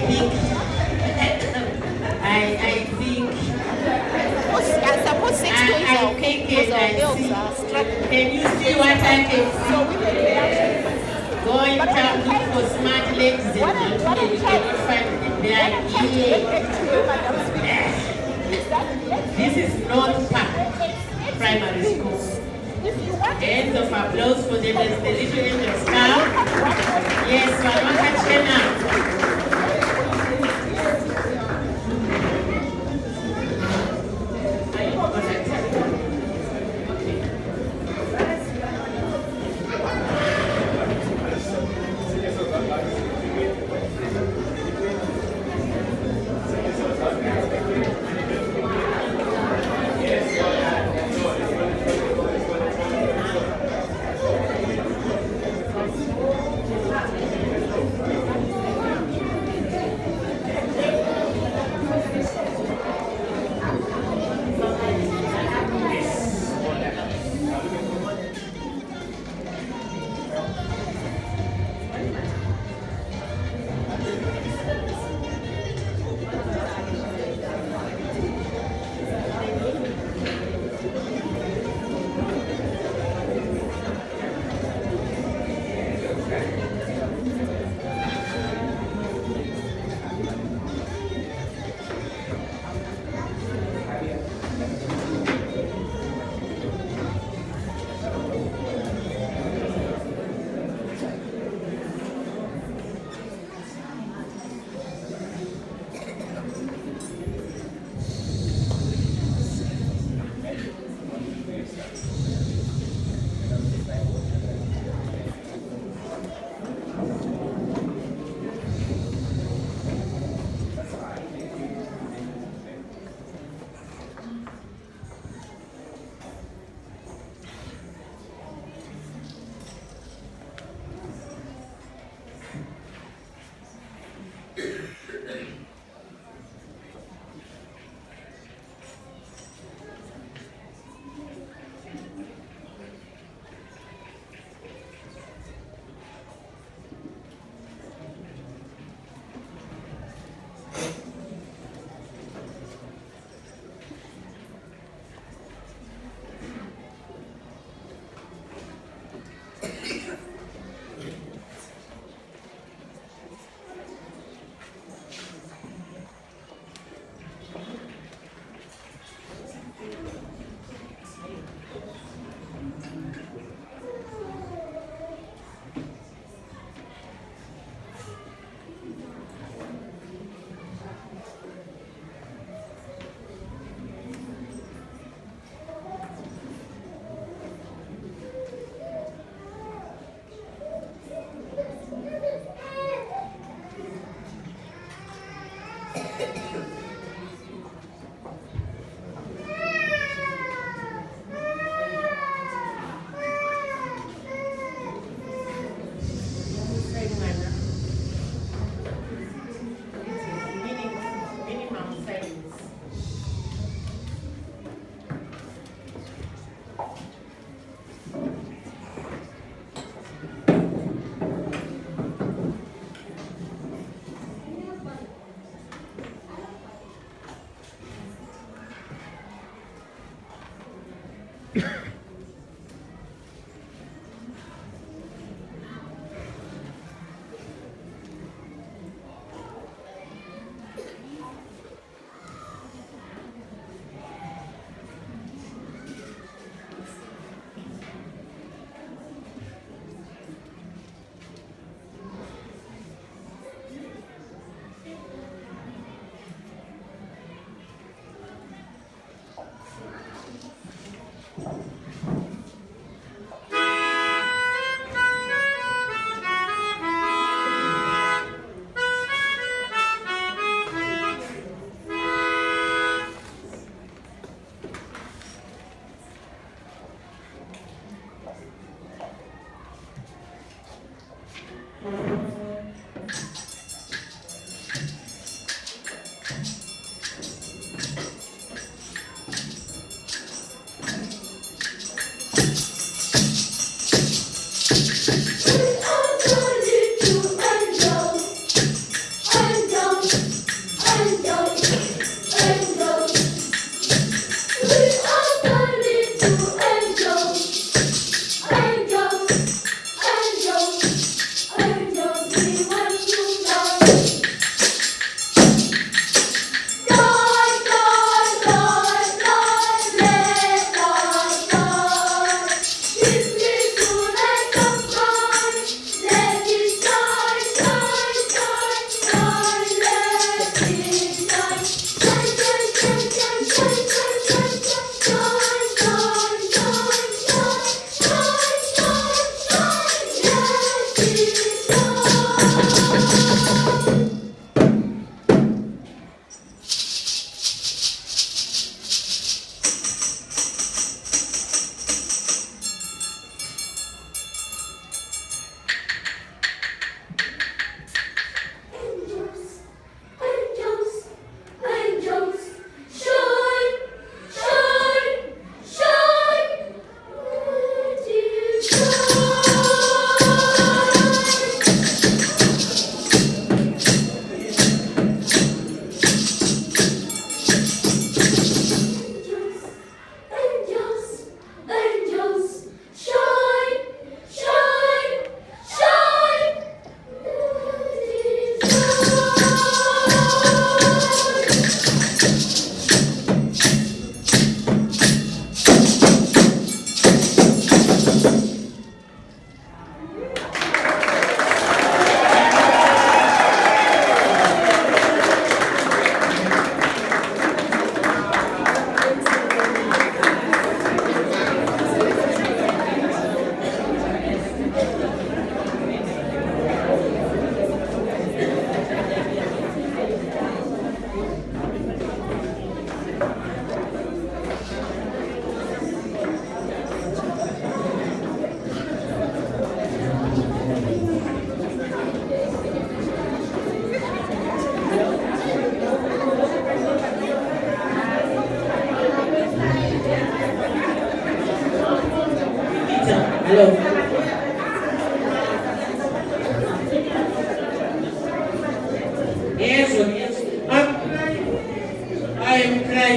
think I suppose 6 days are okay because our bills are struggling. Can you see what I can see? So women may actually Going to look for smart ladies and gentlemen, you cannot find them. They are here. This is North Park Primary School. Hands of applause for them as the little angels come. Yes, Mama Kachena.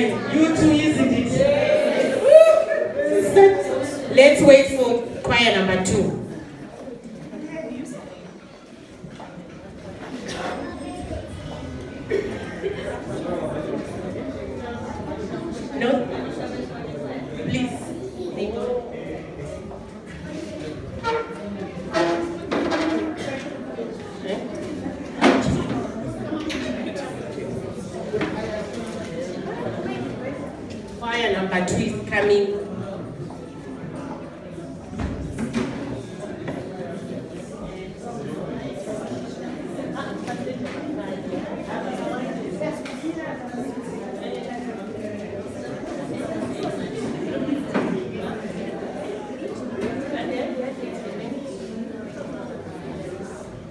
you. You too, isn't it? Let's wait for choir number 2. No? Please. Thank you. Choir number 2 is coming.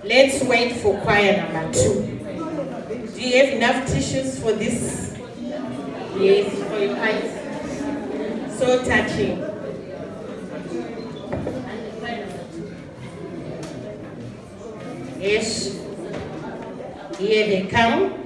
Let's wait for choir number 2. Do you have enough tissues for this? Yes, for your eyes. So touching. Yes. Here they come.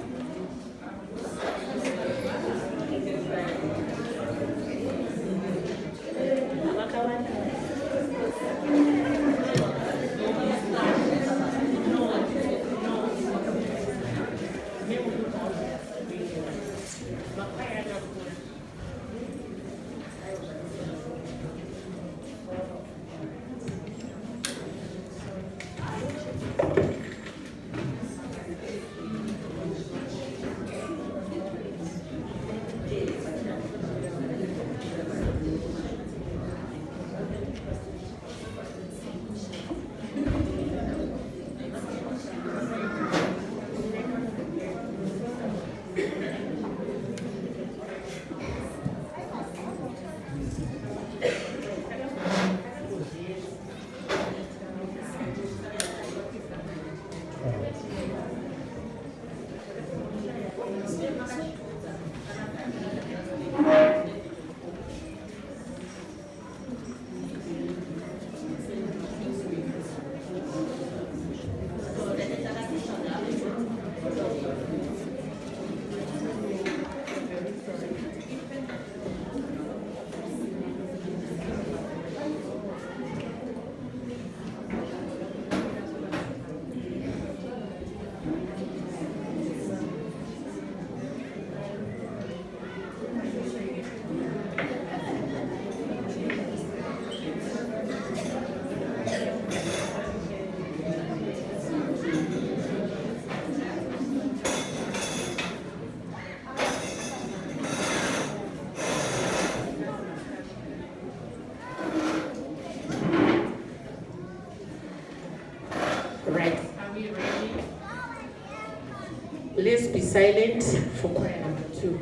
Right. Are we ready? Let's be silent for choir number 2.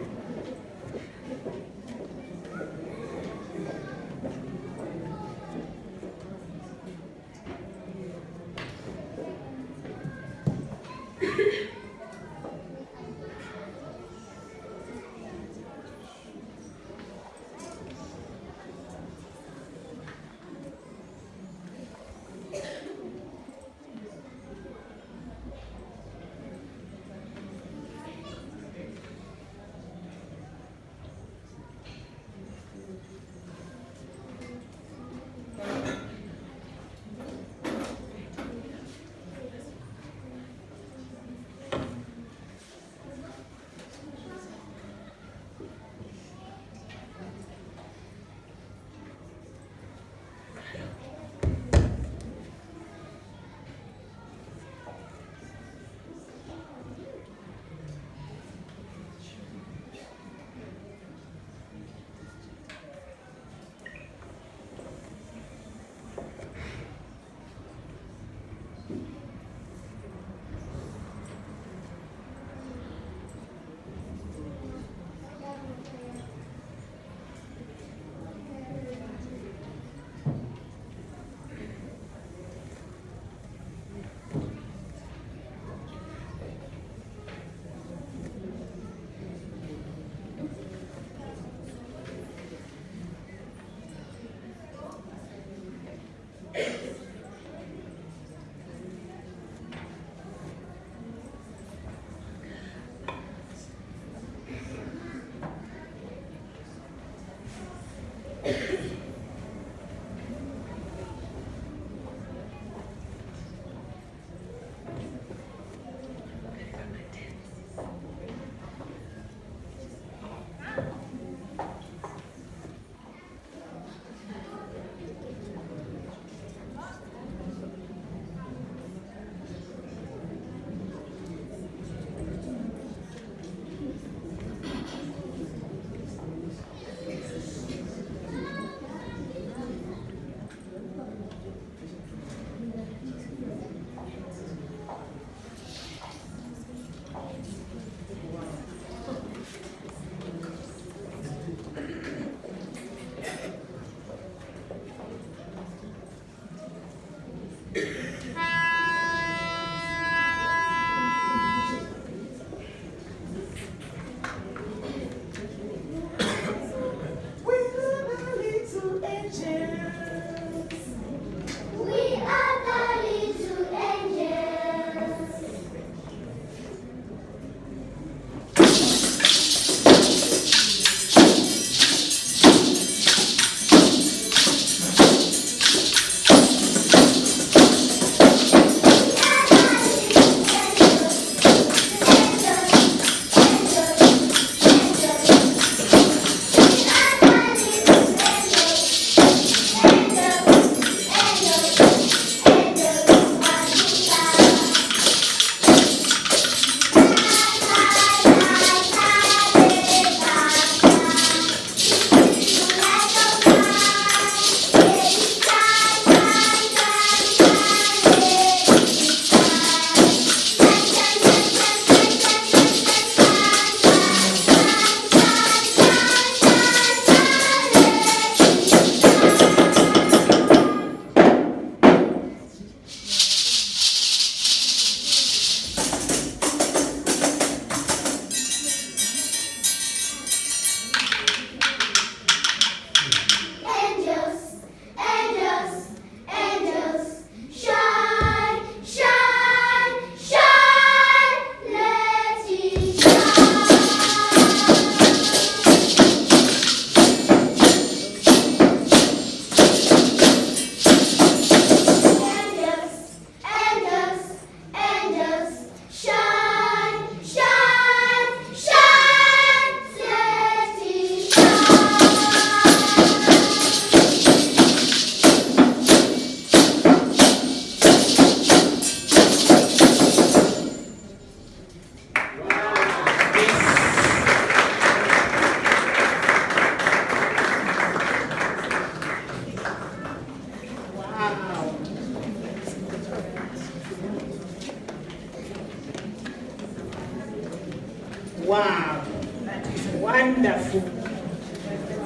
Wow, that is wonderful.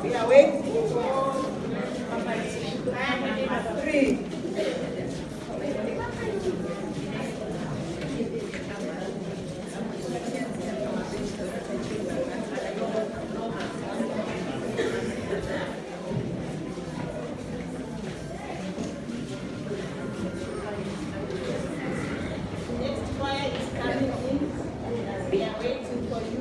We are waiting for number 3. Next choir is coming in. We are waiting for you.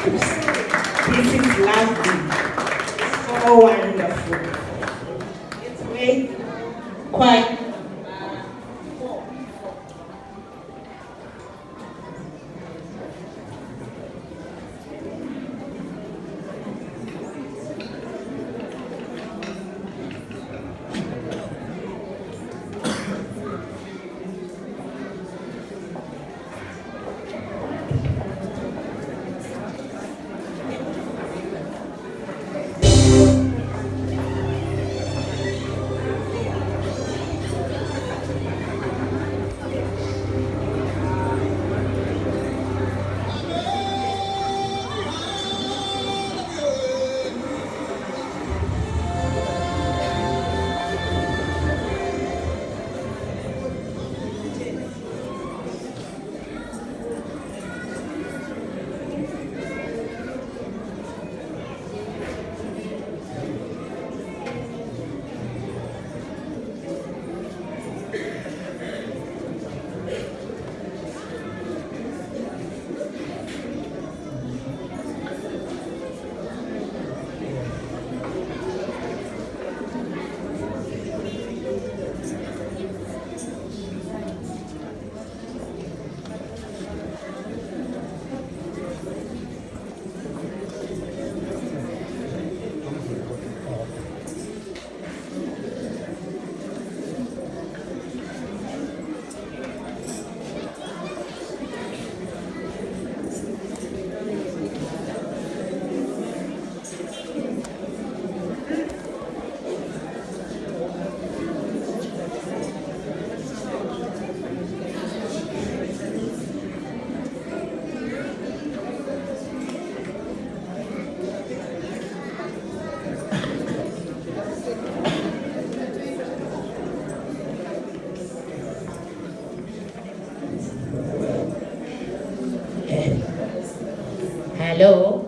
This is lovely. So wonderful. Let's wait. Quiet. Hello.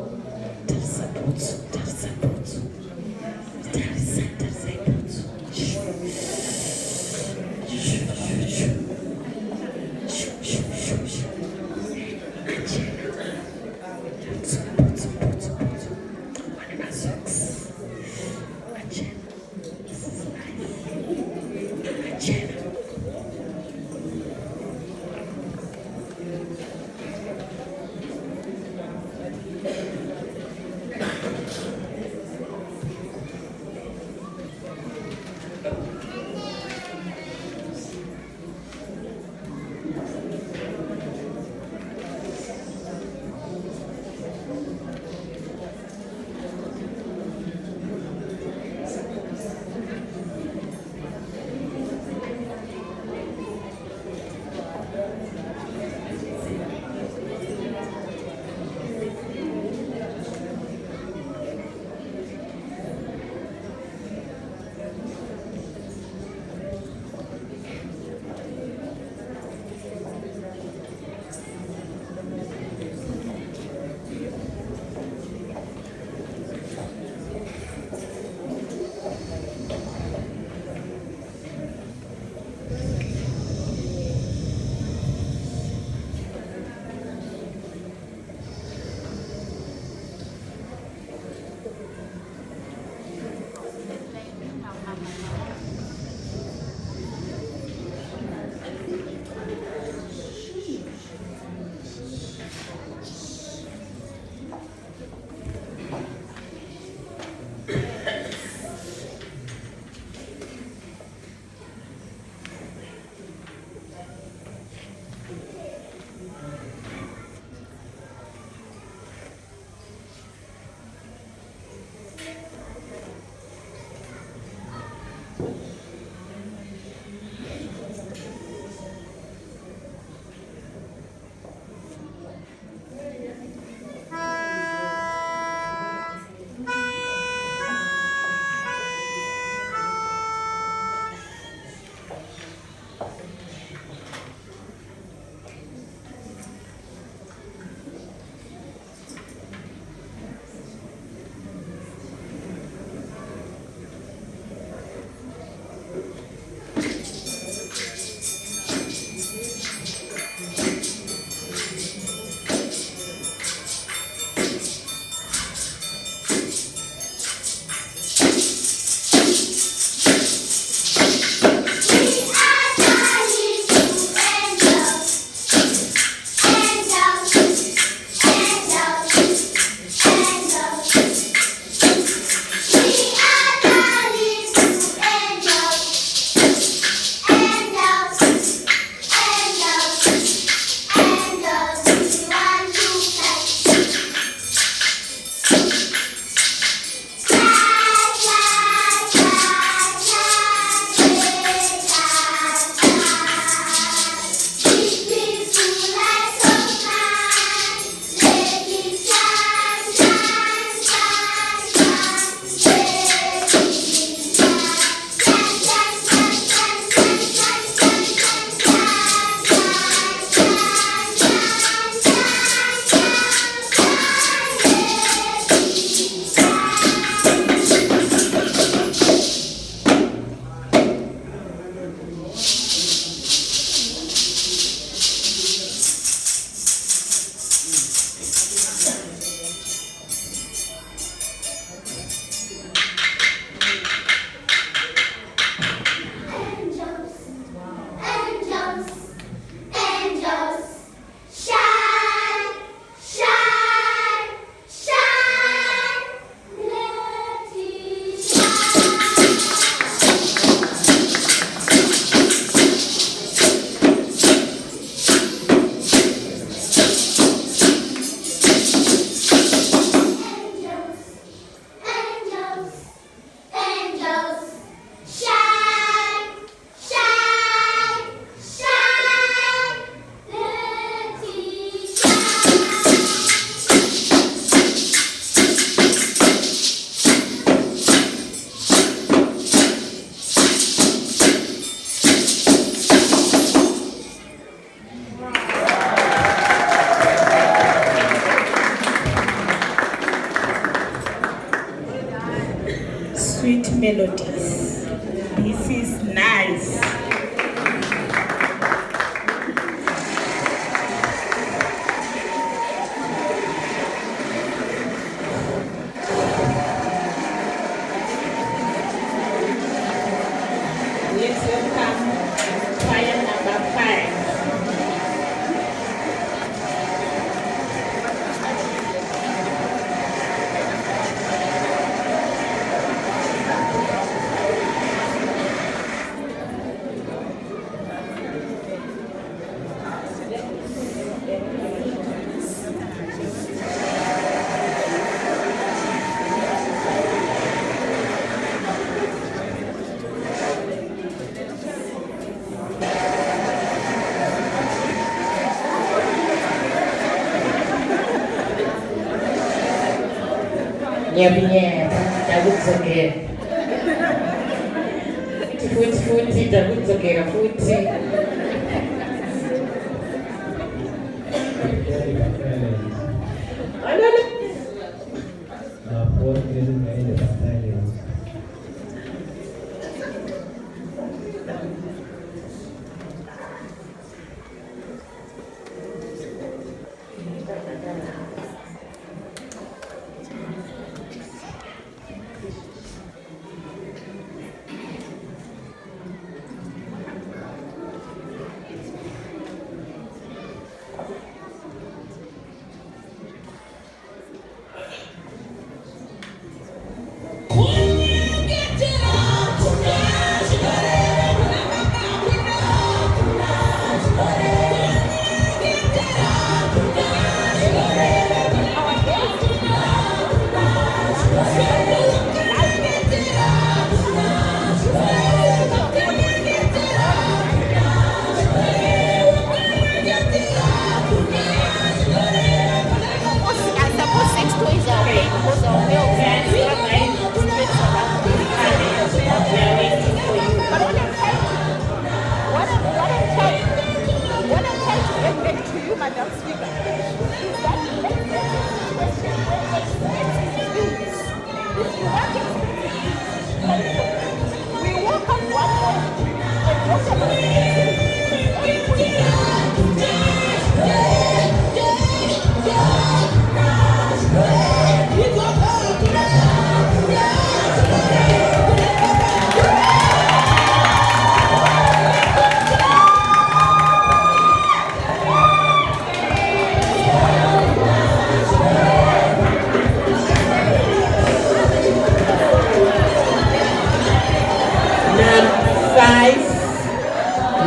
sweet melodies. This is nice. Let's welcome choir number 5. Nyabinya, takut sakit. Futi, takut sakit, futi.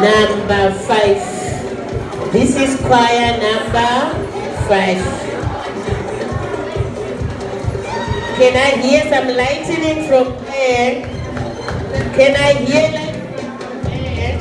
Number 5. This is choir number 5. Can I hear some lightning from there? Can I hear lightning from there?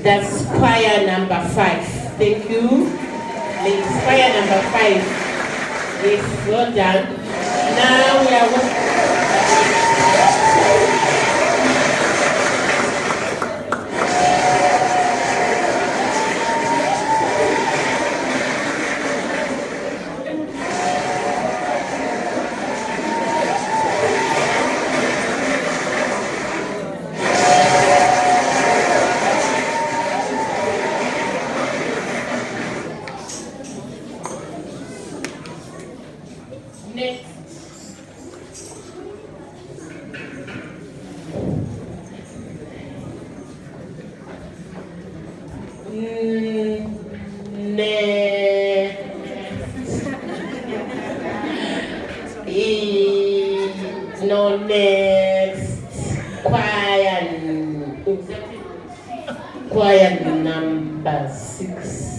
That's choir number 5. Thank you. Ladies, choir number 5. Yes, well done. Now we are choir number 6.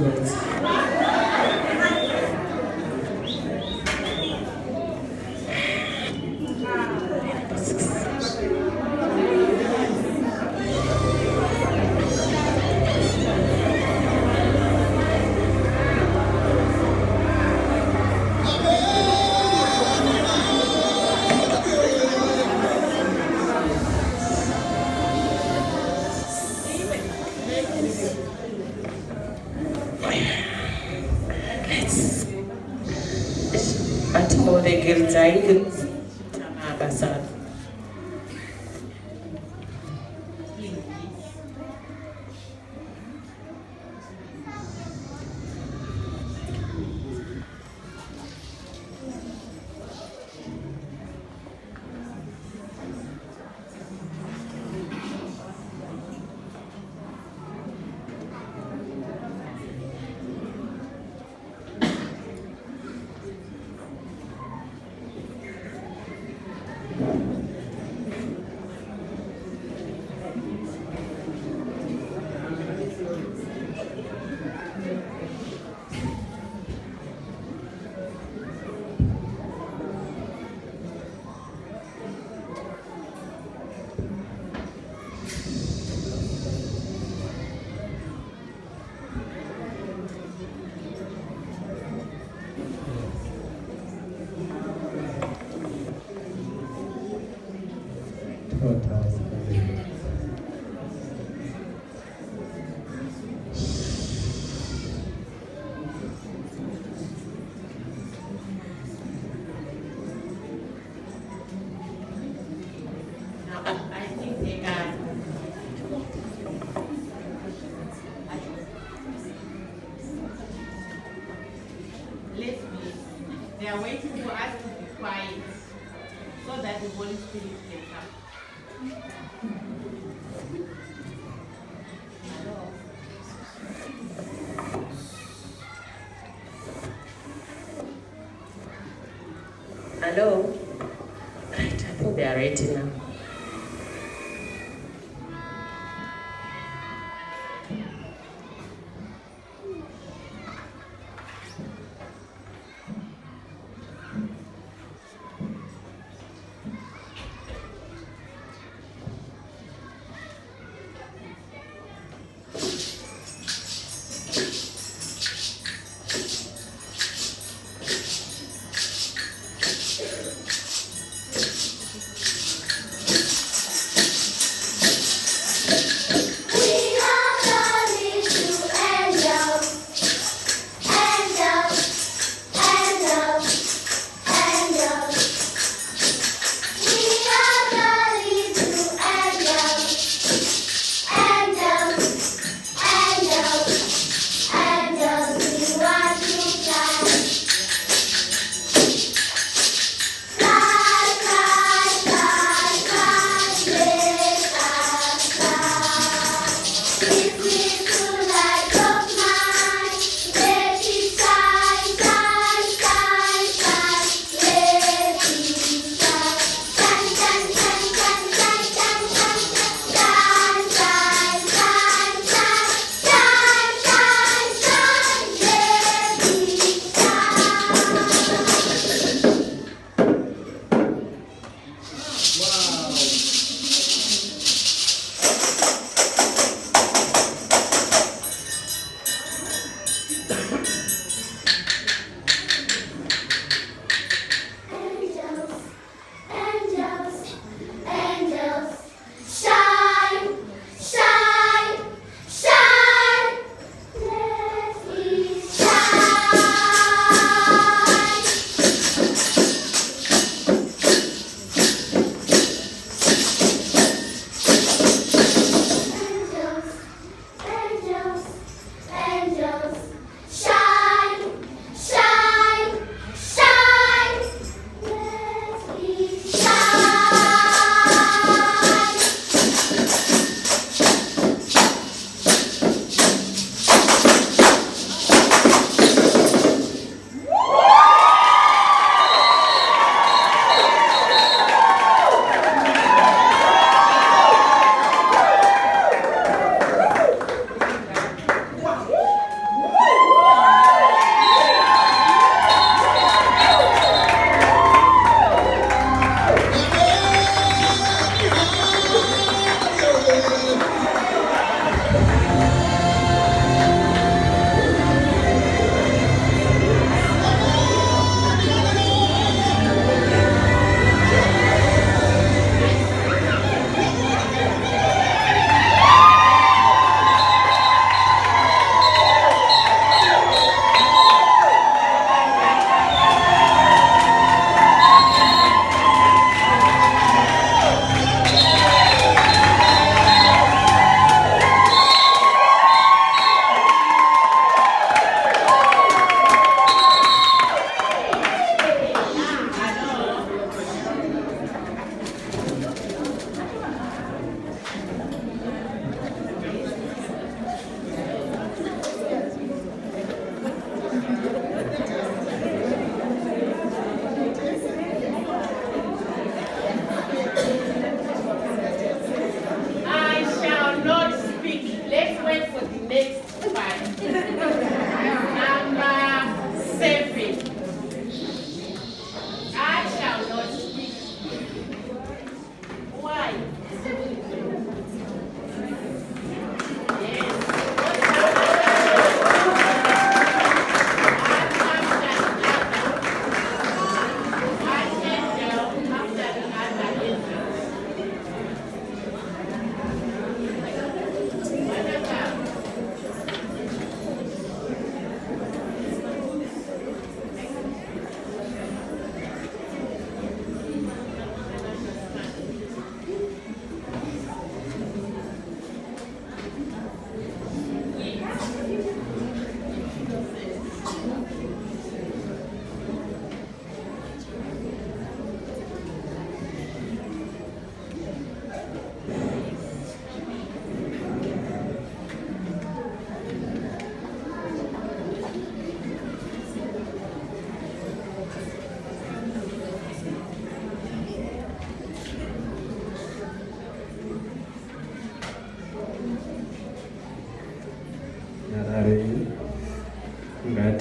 Boots. They are waiting for us to be quiet so that the Holy Spirit can come. Hello? Right, I think they are ready now.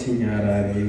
ngati nyarare.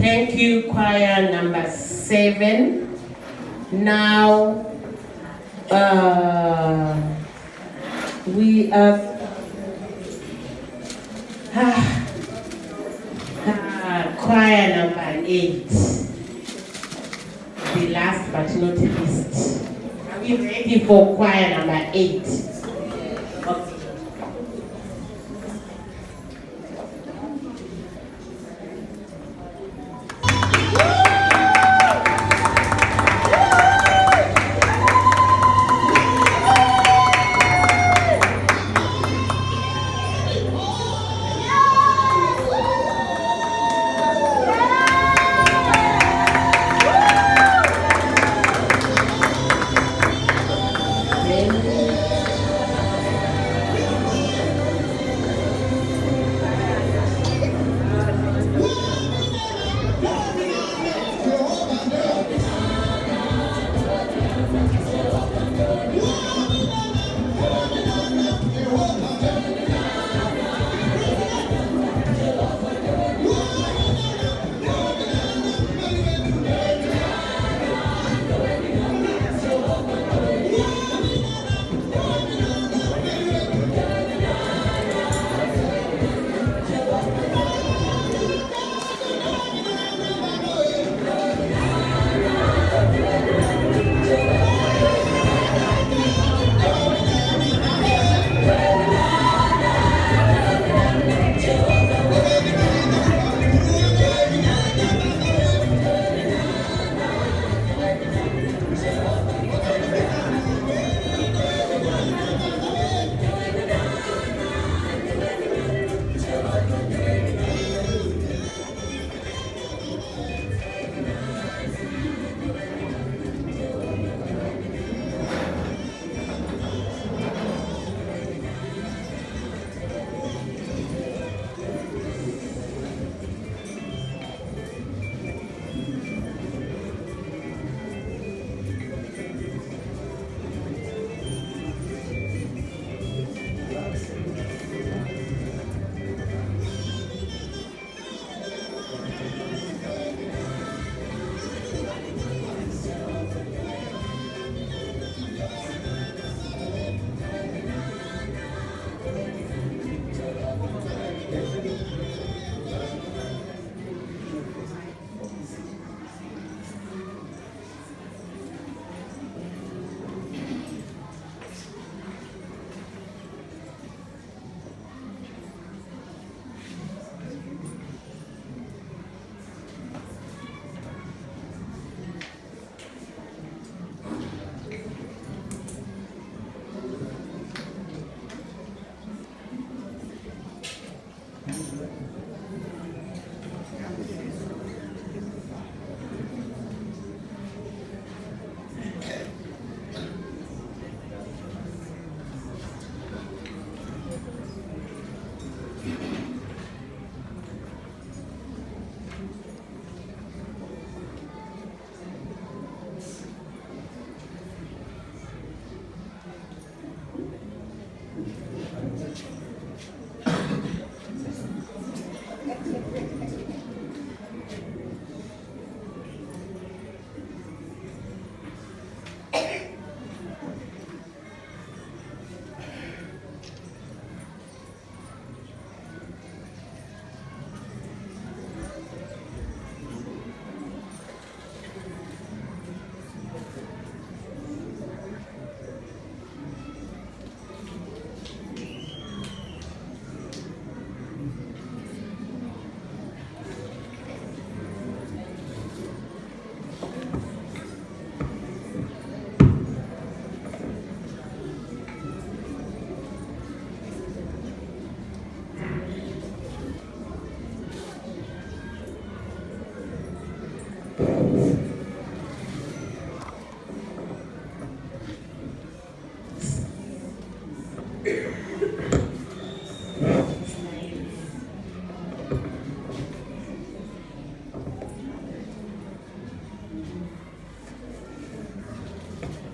Thank you, choir number 7. Now, we have choir number 8. The last but not least. Are we ready for choir number 8? Okay.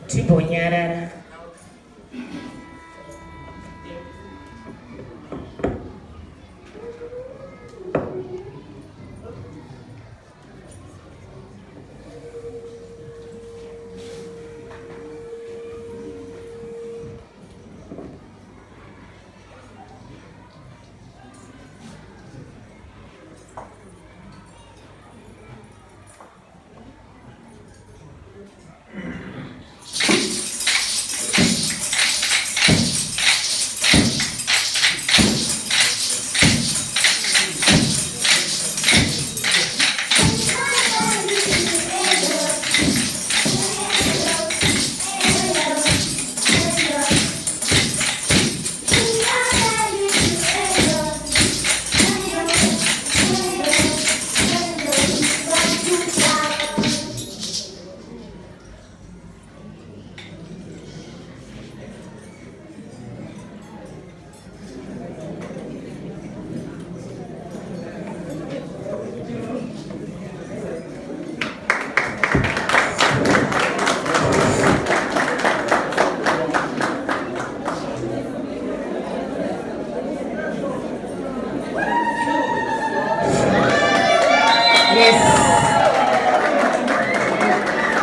Tibonyarara.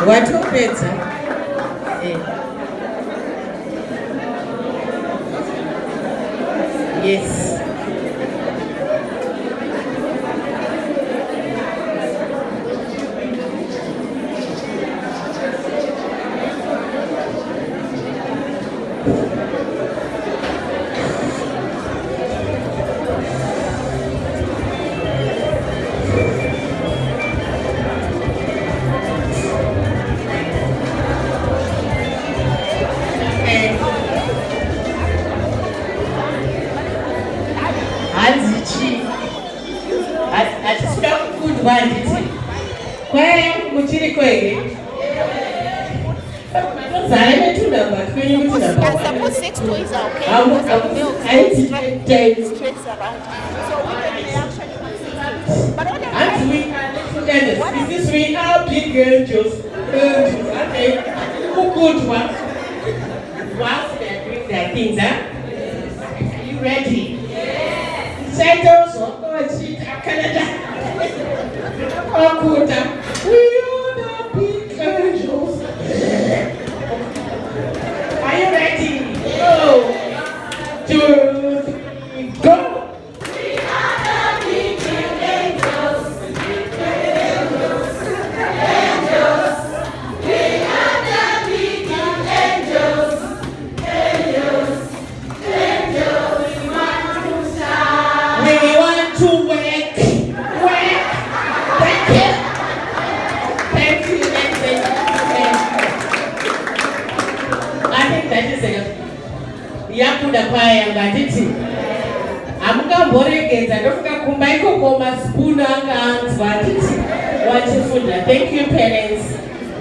Watopedza. Yes. I suppose 6 toys are okay because of milk stress around. So we can actually. But what is this we are big angels? Okay. Who good one? Whilst they're doing their things, huh? Are you ready? Yes. Settle, Canada. Oh, good. We are the big angels. Are you ready? Go. 2, 3, go. We are the big angels. Angels. Angels. We are the big angels. Angels. Angels. We want to shine. We want to work. Work. Thank you. Thank you. I think that is a yakuda kwaya ngatiti amukamboregedza ndofika kumba ikoko maspoon anga anzwa nditi wachifunda. Thank you, parents.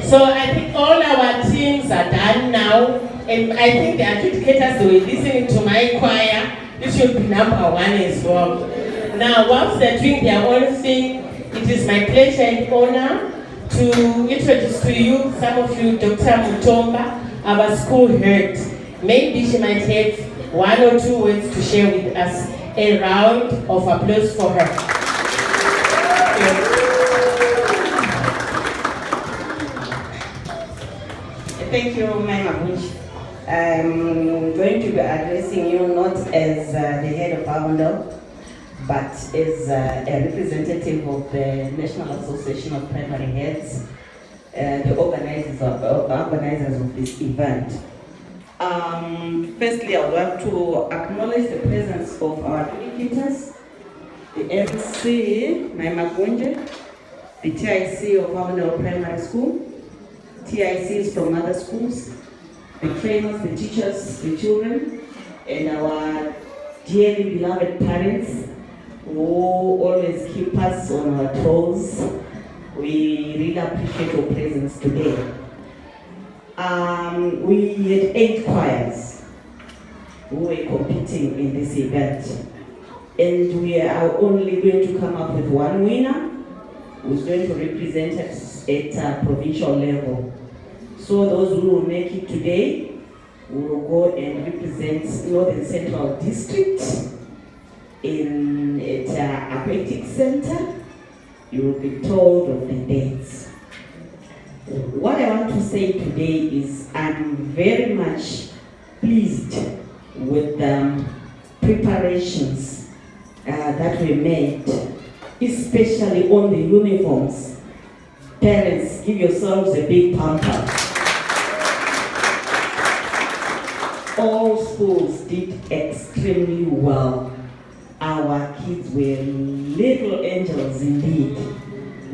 So I think all our teams are done now, and I think the adjudicators, they were listening to my choir. This should be number 1 as well. Now, whilst they're doing their own thing, it is my pleasure and honor to introduce to you, some of you, Dr. Mutomba, our school head. Maybe she might have 1 or 2 words to share with us. A round of applause for her. Thank you, Mama Bush. I'm going to be addressing you not as the head of Avondale, but as a representative of the National Association of Primary Heads, the organizers of this event. Firstly, I would like to acknowledge the presence of our educators, the MC, Mama Gunje, the TIC of Avondale Primary School, TICs from other schools, the trainers, the teachers, the children, and our dearly beloved parents who always keep us on our toes. We really appreciate your presence today. We had 8 choirs. who were competing in this event. And we are only going to come up with one winner who's going to represent us at provincial level. So those who will make it today will go and represent Northern Central District at Aquatic Center. You will be told of the dates. What I want to say today is I'm very much pleased with the preparations that we made, especially on the uniforms. Parents, give yourselves a big pump up. All schools did extremely well. Our kids were little angels indeed.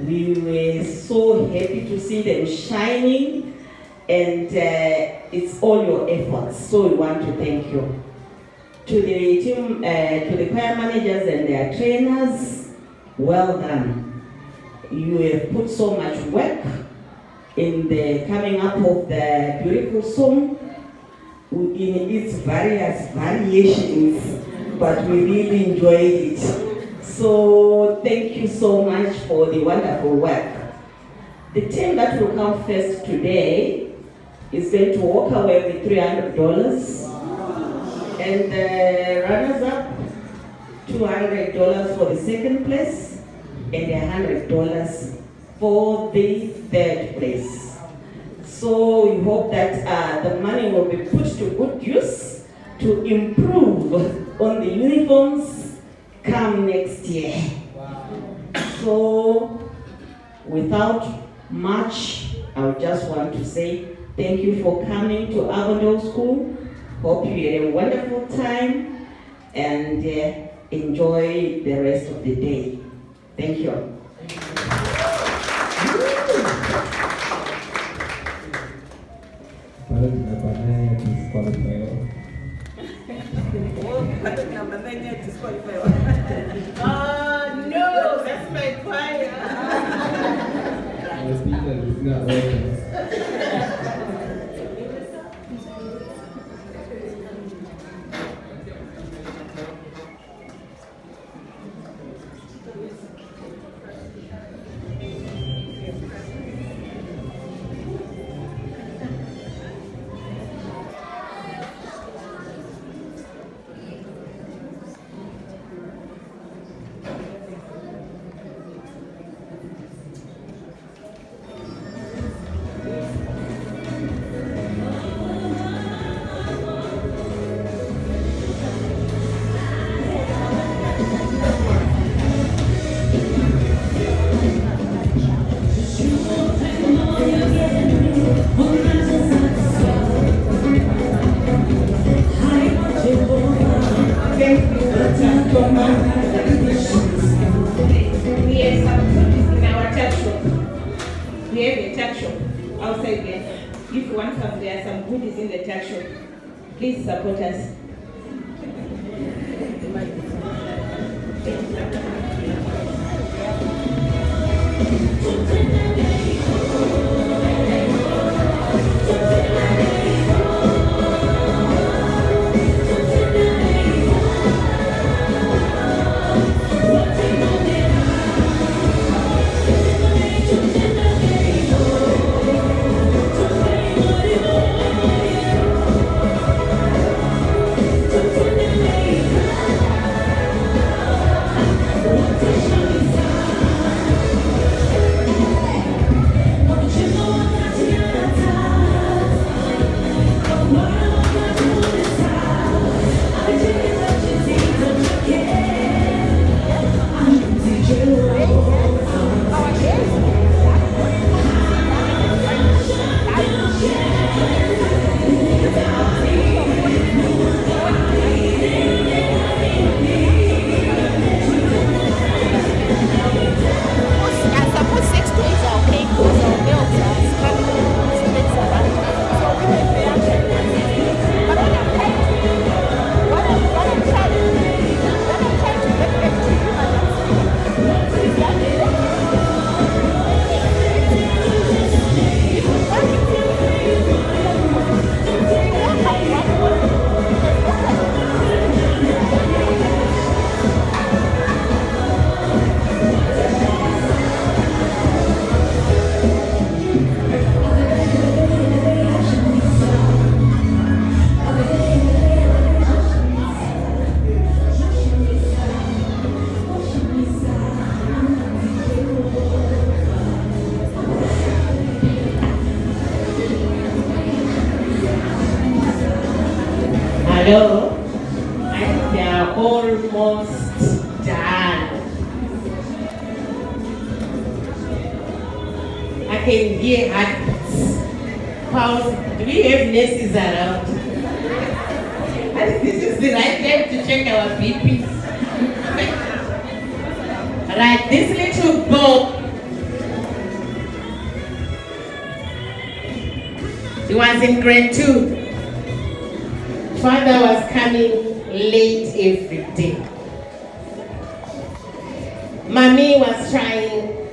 We were so happy to see them shining, and it's all your efforts, so we want to thank you. To the team, to the choir managers and their trainers, well done. You have put so much work in the coming up of the beautiful song in its various variations, but we really enjoyed it. So thank you so much for the wonderful work. The team that will come first today is going to walk away with $300, and the runners-up $200 for the second place and $100 for the third place. So we hope that the money will be put to good use to improve on the uniforms come next year. So without much, I just want to say thank you for coming to Avondale School. Hope you had a wonderful time and enjoy the rest of the day. Thank you. No, that's my choir. The speaker is not working. Please support us. Hello? I think they are almost done. I can hear heartbeats. Pause. Do we have nurses around? I think this is the right time to check our BPs. Right, this little boy, he was in grade 2. Father was coming late every day. Mommy was trying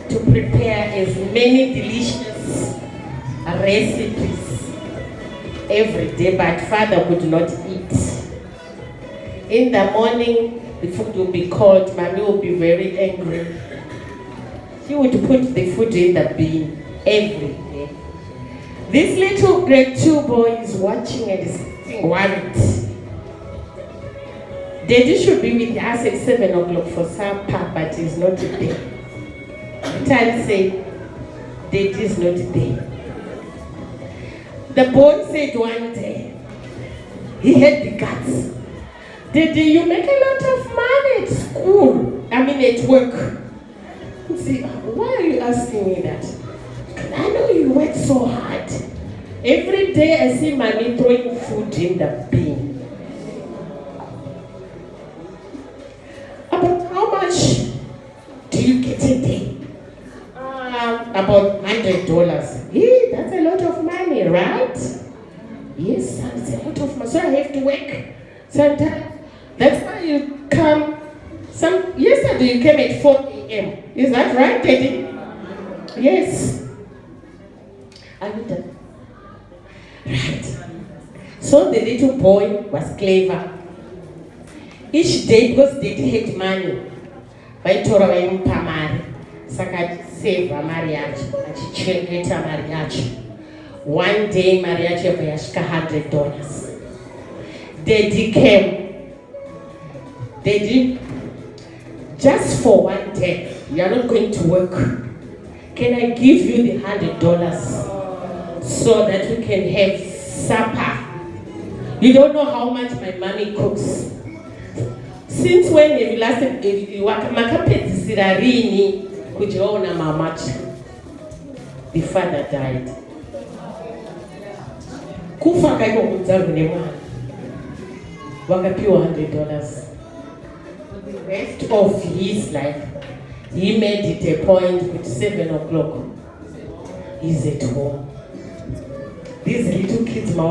to prepare as many delicious recipes every day, but father could not eat. In the morning, the food will be cold. Mommy will be very angry. She would put the food in the bin every day. This little grade 2 boy is watching and is getting worried. Daddy should be with us at 7 o'clock for supper, but he's not there. The child said, Daddy is not there. The boy said one day, he had the guts. Daddy, you make a lot of money at school. I mean at work. See, why are you asking me that? I know you work so hard. Every day I see mommy throwing food in the bin. About how much do you get a day? About $100. Yeah, that's a lot of money, right? Yes, it's a lot of money. So I have to work sometimes. That's why you come. Yesterday you came at 4 a.m. Is that right, Daddy? Yes. Are you done? Right. So the little boy was clever. Each day, because Daddy had money, by Torah Pamari, Saka save a marriage, and she changed her marriage. One day, marriage was $100. Daddy came. Daddy, just for one day, you are not going to work. Can I give you the $100 so that we can have supper? You don't know how much my mommy cooks. Since when have you last the father died. Kufa kaiko kumzavu ne mwana. Wakapiwa $100. For the rest of his life, he made it a point at 7 o'clock. He's at home. These little kids, my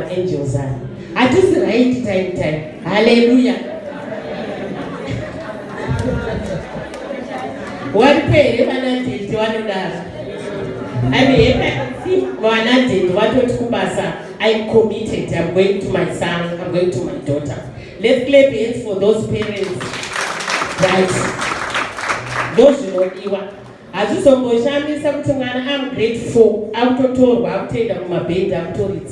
angels are. I just right time. Hallelujah. One pay, one did, one does. I mean, if I see one did, what I'm committed. I'm going to my son, I'm going to my daughter. Let's clap hands for those parents. Right. Those you know, Iwa. As you saw, I'm grateful. I'm told, I'll tell them my baby, I'm told it.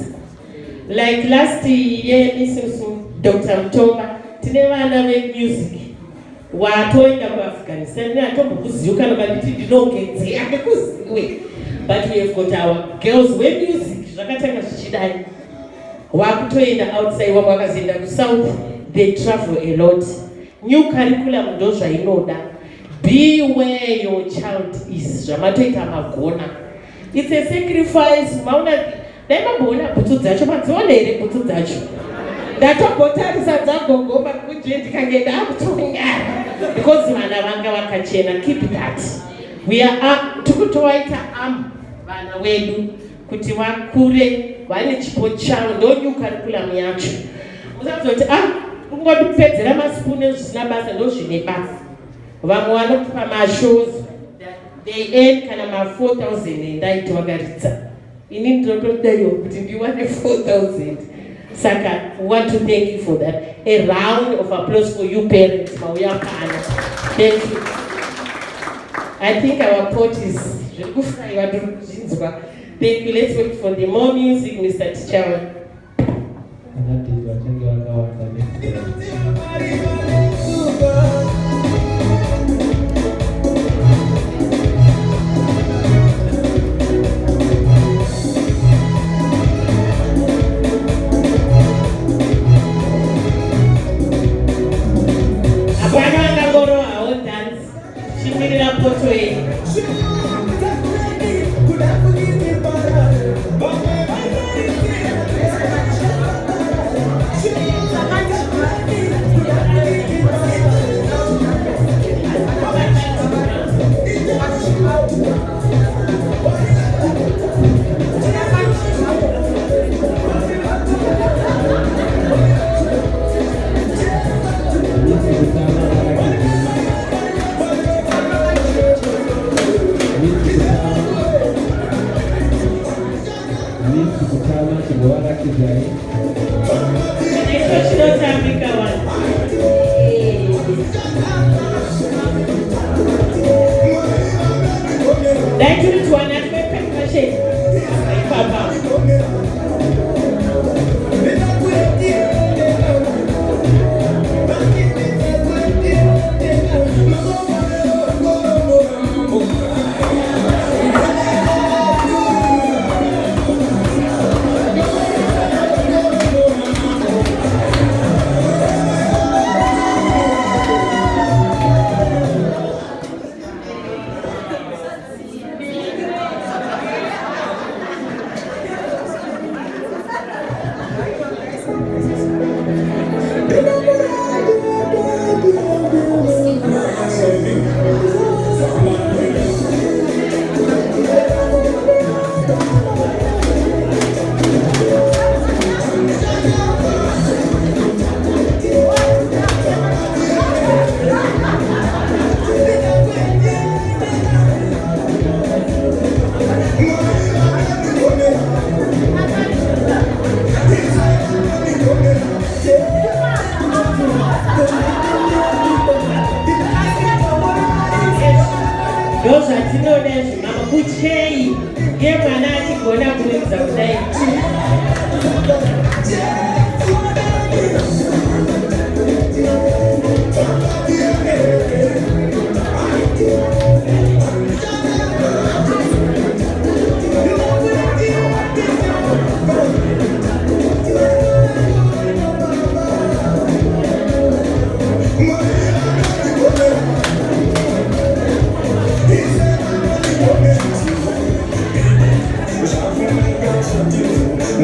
Like last year, Mrs. Dr. Mtomba, to never make music. Watoenda kwa Afghanistan. Na toba kuziuka na baditi dinoke yake kuziwe. But we have got our girls with music. Zakatanga shidai. Wakutoenda outside wakazinda to south. They travel a lot. New curriculum dosha inoda. Be where your child is. Ramatoita magona. It's a sacrifice. Mauna nema bona butudzacho mazonere butudzacho. Datokotari sadzagogo bakujenti kangenda kutonga. Because vana vanga vakachena, keep that. We are up tukutowaita vana wedu kuti vakure vane chipo chavo ndo new curriculum yacho. Musazoti kungodipedzera masipune zvisina basa ndo zvine basa. Vamwe vanokupa mashows they earn kana ma4,000 ndaiti vakaridza. Ini ndinotodayo kuti ndiwane 4,000. Saka, we want to thank you for that. A round of applause for you parents. Thank you. I think our pot is thank you. Let's wait for the more music, Mr. Tichawa. bigger one. That you to an Percussion. Papa. Those are tinones, Mama Kuchei, Game Manati, Gona brings up there. Thank you.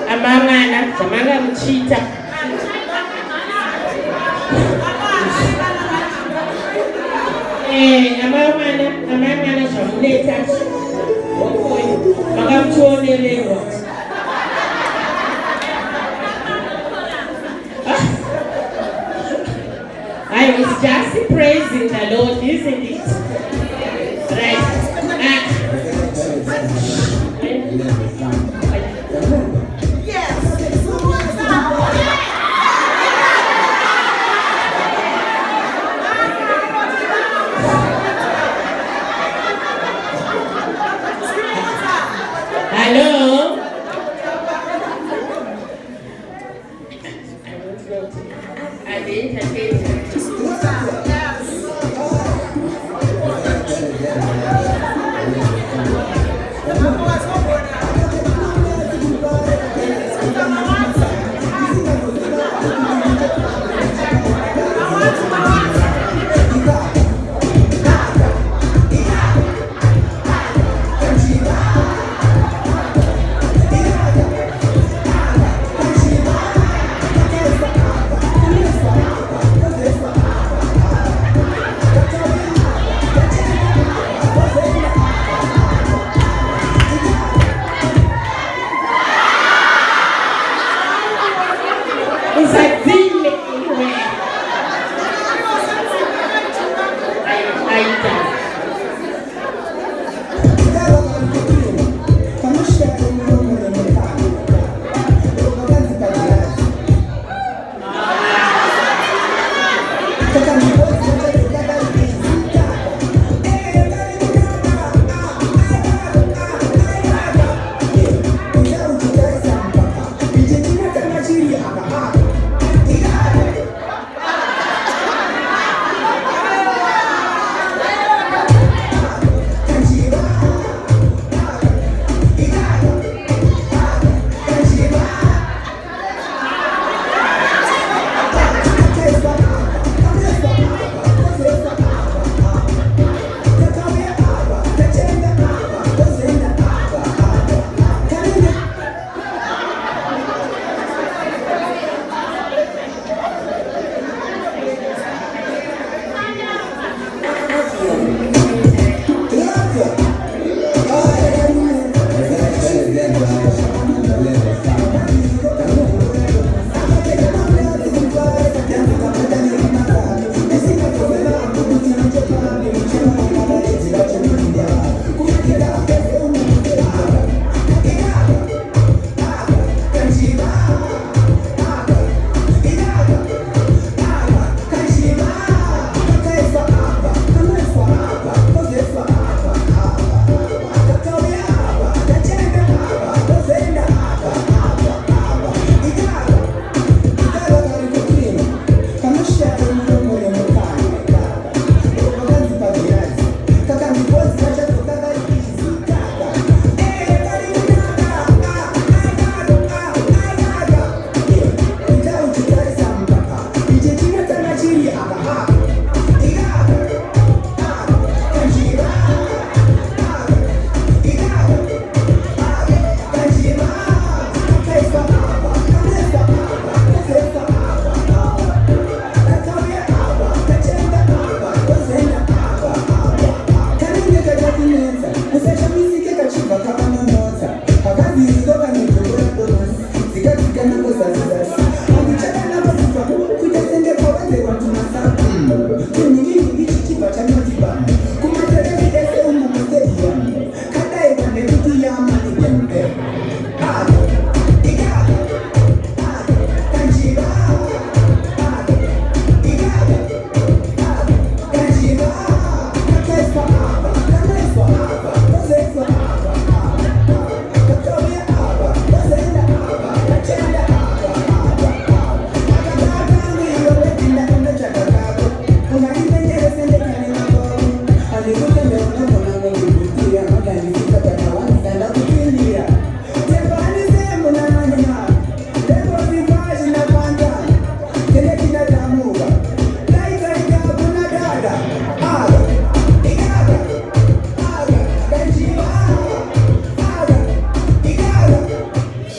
Amangana, zamanga mchita. Amangana jamuleta. Okay, makamchone leo. I was just praising the Lord, isn't it? Right. Hello?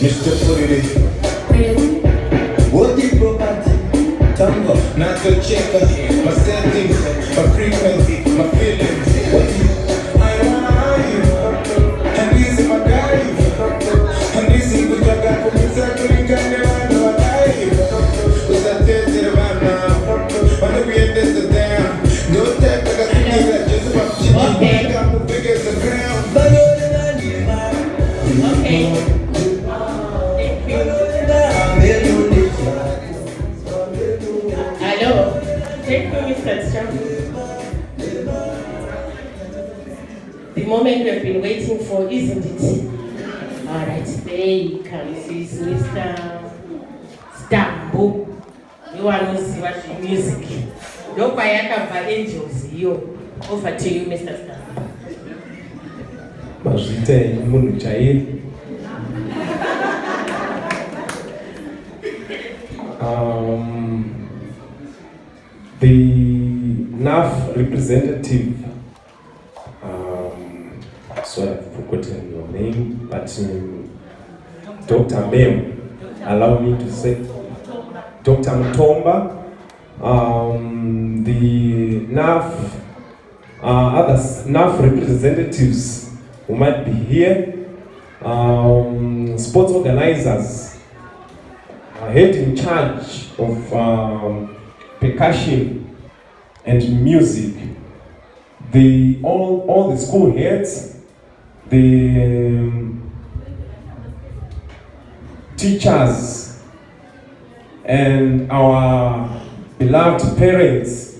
Mr. Fully. What the property? Tango, not to check my settings, my frequency, my feelings. What I want you, and this is my guy, and this is what I got from the circle. You can never know what I am. Because I tell you right now, when we end this down, don't take like a thing that just about shit. I got the biggest ground. Okay. Hello. Thank you, Mr. Strong. The moment we have been waiting for, isn't it? All right, there comes his Mr. Stambo. You want to see what the music. Don't buy a angels. You. Over to you, Mr. Stambo. The NAF representative, sorry, I've forgotten your name, but Dr. Mem, allow me to say, Dr. Mutomba, the NAF, other NAF representatives who might be here, sports organizers, head in charge of percussion and music, all the school heads, the teachers, and our beloved parents.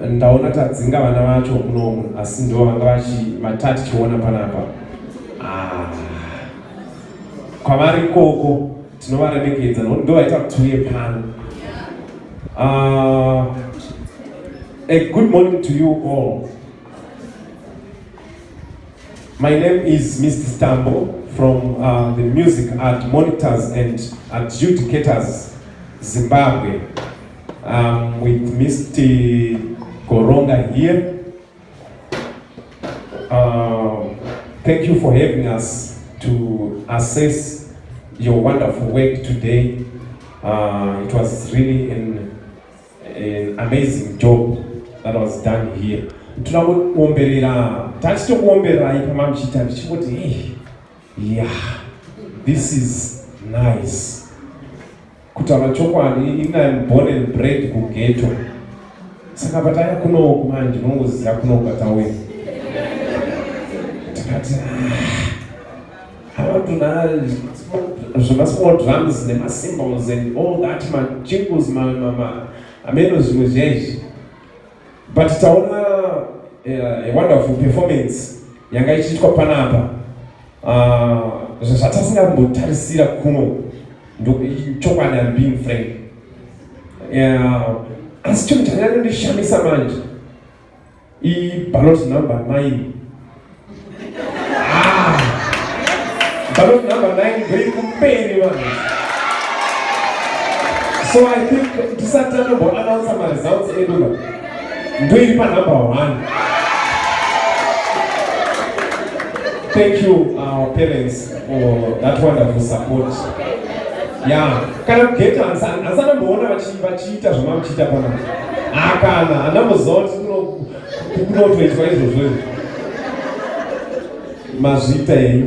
Ndaona tadzinga vana vacho kuno asi ndo vanga vatati chiona panapa. Kwavari koko tinovaremekedza ndo vaita kuti tiuye pano. A good morning to you all. My name is Mr. Stambo from the Music Art Monitors and Adjudicators, Zimbabwe. With Mr. Goronga here. Thank you for having us to assess your wonderful work today. It was really an amazing job that was done here. Yeah, this is nice. Kutaura chokwadi, I'm born and bred kugeto. Saka bataya kuno kumanje ndinongoziva kuno katawe. Takati abantu small drums and cymbals and all that jingles ameno zvimwe zvezvi. But taona a wonderful performance yanga ichiitwa panapa. Zvatasingambotarisira kuno chokwadi, I'm being frank. Asi chinhu chakandishamisa manje ballot number 9. Ballot number 9 very kumpeni manje. So I think tisatana bo announce my results eduka. Ndo iri pa number 1. Thank you our parents for that wonderful support. Yeah, kana kugeta ansana muona vachiita zvamamuchiita pana. Akana anambozoti kunotoitwa izvozvo. Mazvita ei.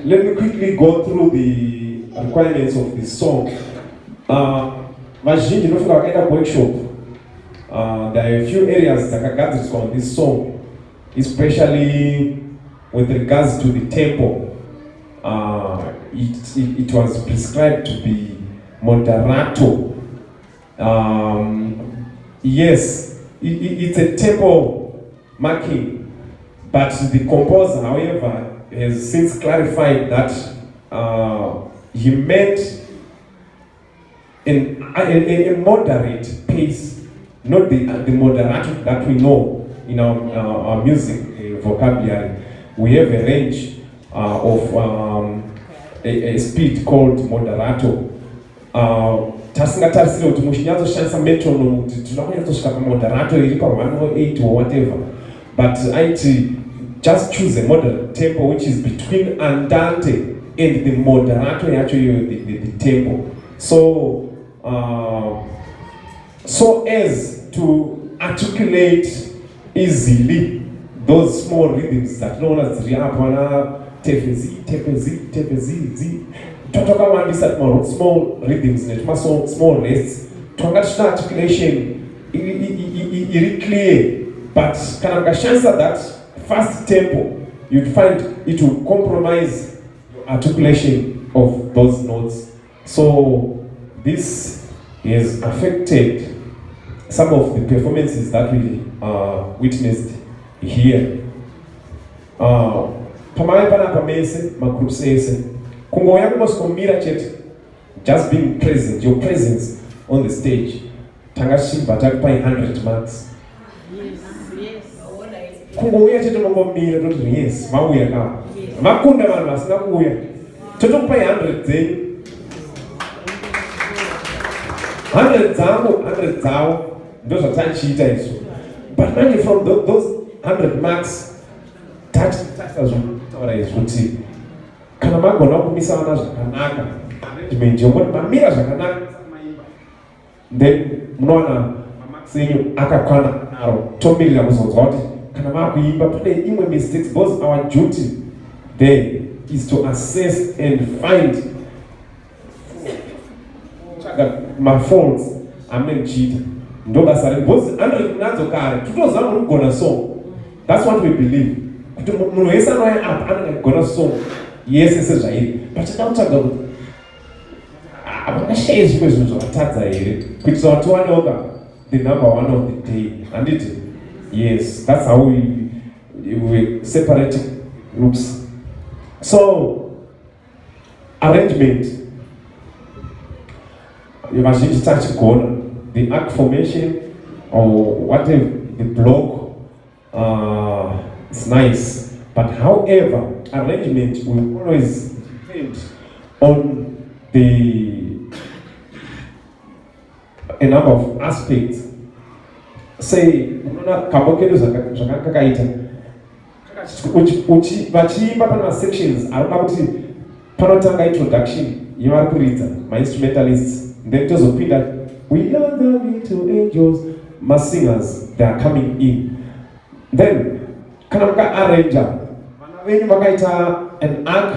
Let me quickly go through the requirements of this song. Vazhinji ndofunga vakaita workshop. There are a few areas dzakagadziriswa on this song, especially with regards to the tempo. It was prescribed to be moderato. Yes, it's a tempo marking, but the composer, however, has since clarified that he meant a moderate pace, not the moderato that we know in our music vocabulary. We have a range of a speed called moderato. Tasingatarisira kuti mushinyatoshandisa metronome kuti tinokunyatosvika pamoderato iri pa 108 or whatever, but aiti just choose a moderate tempo which is between andante and the moderato yacho, the tempo. So so as to articulate easily those small rhythms that known as riapana, tefezi, totoka wandisa small rhythms, small rests, tonga articulation is clear, but kanaka chance that fast tempo, you'd find it will compromise articulation of those notes. So this has affected some of the performances that we witnessed here. Pamai panapa mese, magroup says, kungoya kumoskomira chete, just being present, your presence on the stage. Tangashi batak by 100 marks. Yes. Kungoya chete mongomira, don't yes, mawuya ka. Makunda manu asina kuya. Toto by 100 zen. 100 zao, those are time cheaters. But mainly from those 100 marks, touch as what is routine. Kanamago no kumisa wana zakanaka. Dimension mamira zakanaka. Then mwana maxinyo akakwana naro. Tomili ya muzozoti. Kanamago imba play imwe mistakes. Both our duty there is to assess and find my faults. I'm not cheating. Ndoba sare both 100 nazo kare. Tutozama gonna song. That's what we believe. Munoesa no up and gonna song. Yes, it's right. But I don't talk I'm share is because we attack which is our one over the number one of the day. And it yes, that's how we separate groups. So arrangement. You must start to go the act formation or whatever the block is nice, but however arrangement will always depend on a number of aspects. Say kabokedo zvakakaita vachiimba pana sections arikuti panotanga introduction yevari kuridza ma-instrumentalists. Then just repeat that we are the little angels, my singers, they are coming in. Then kanamka arranger. When makaita an arc,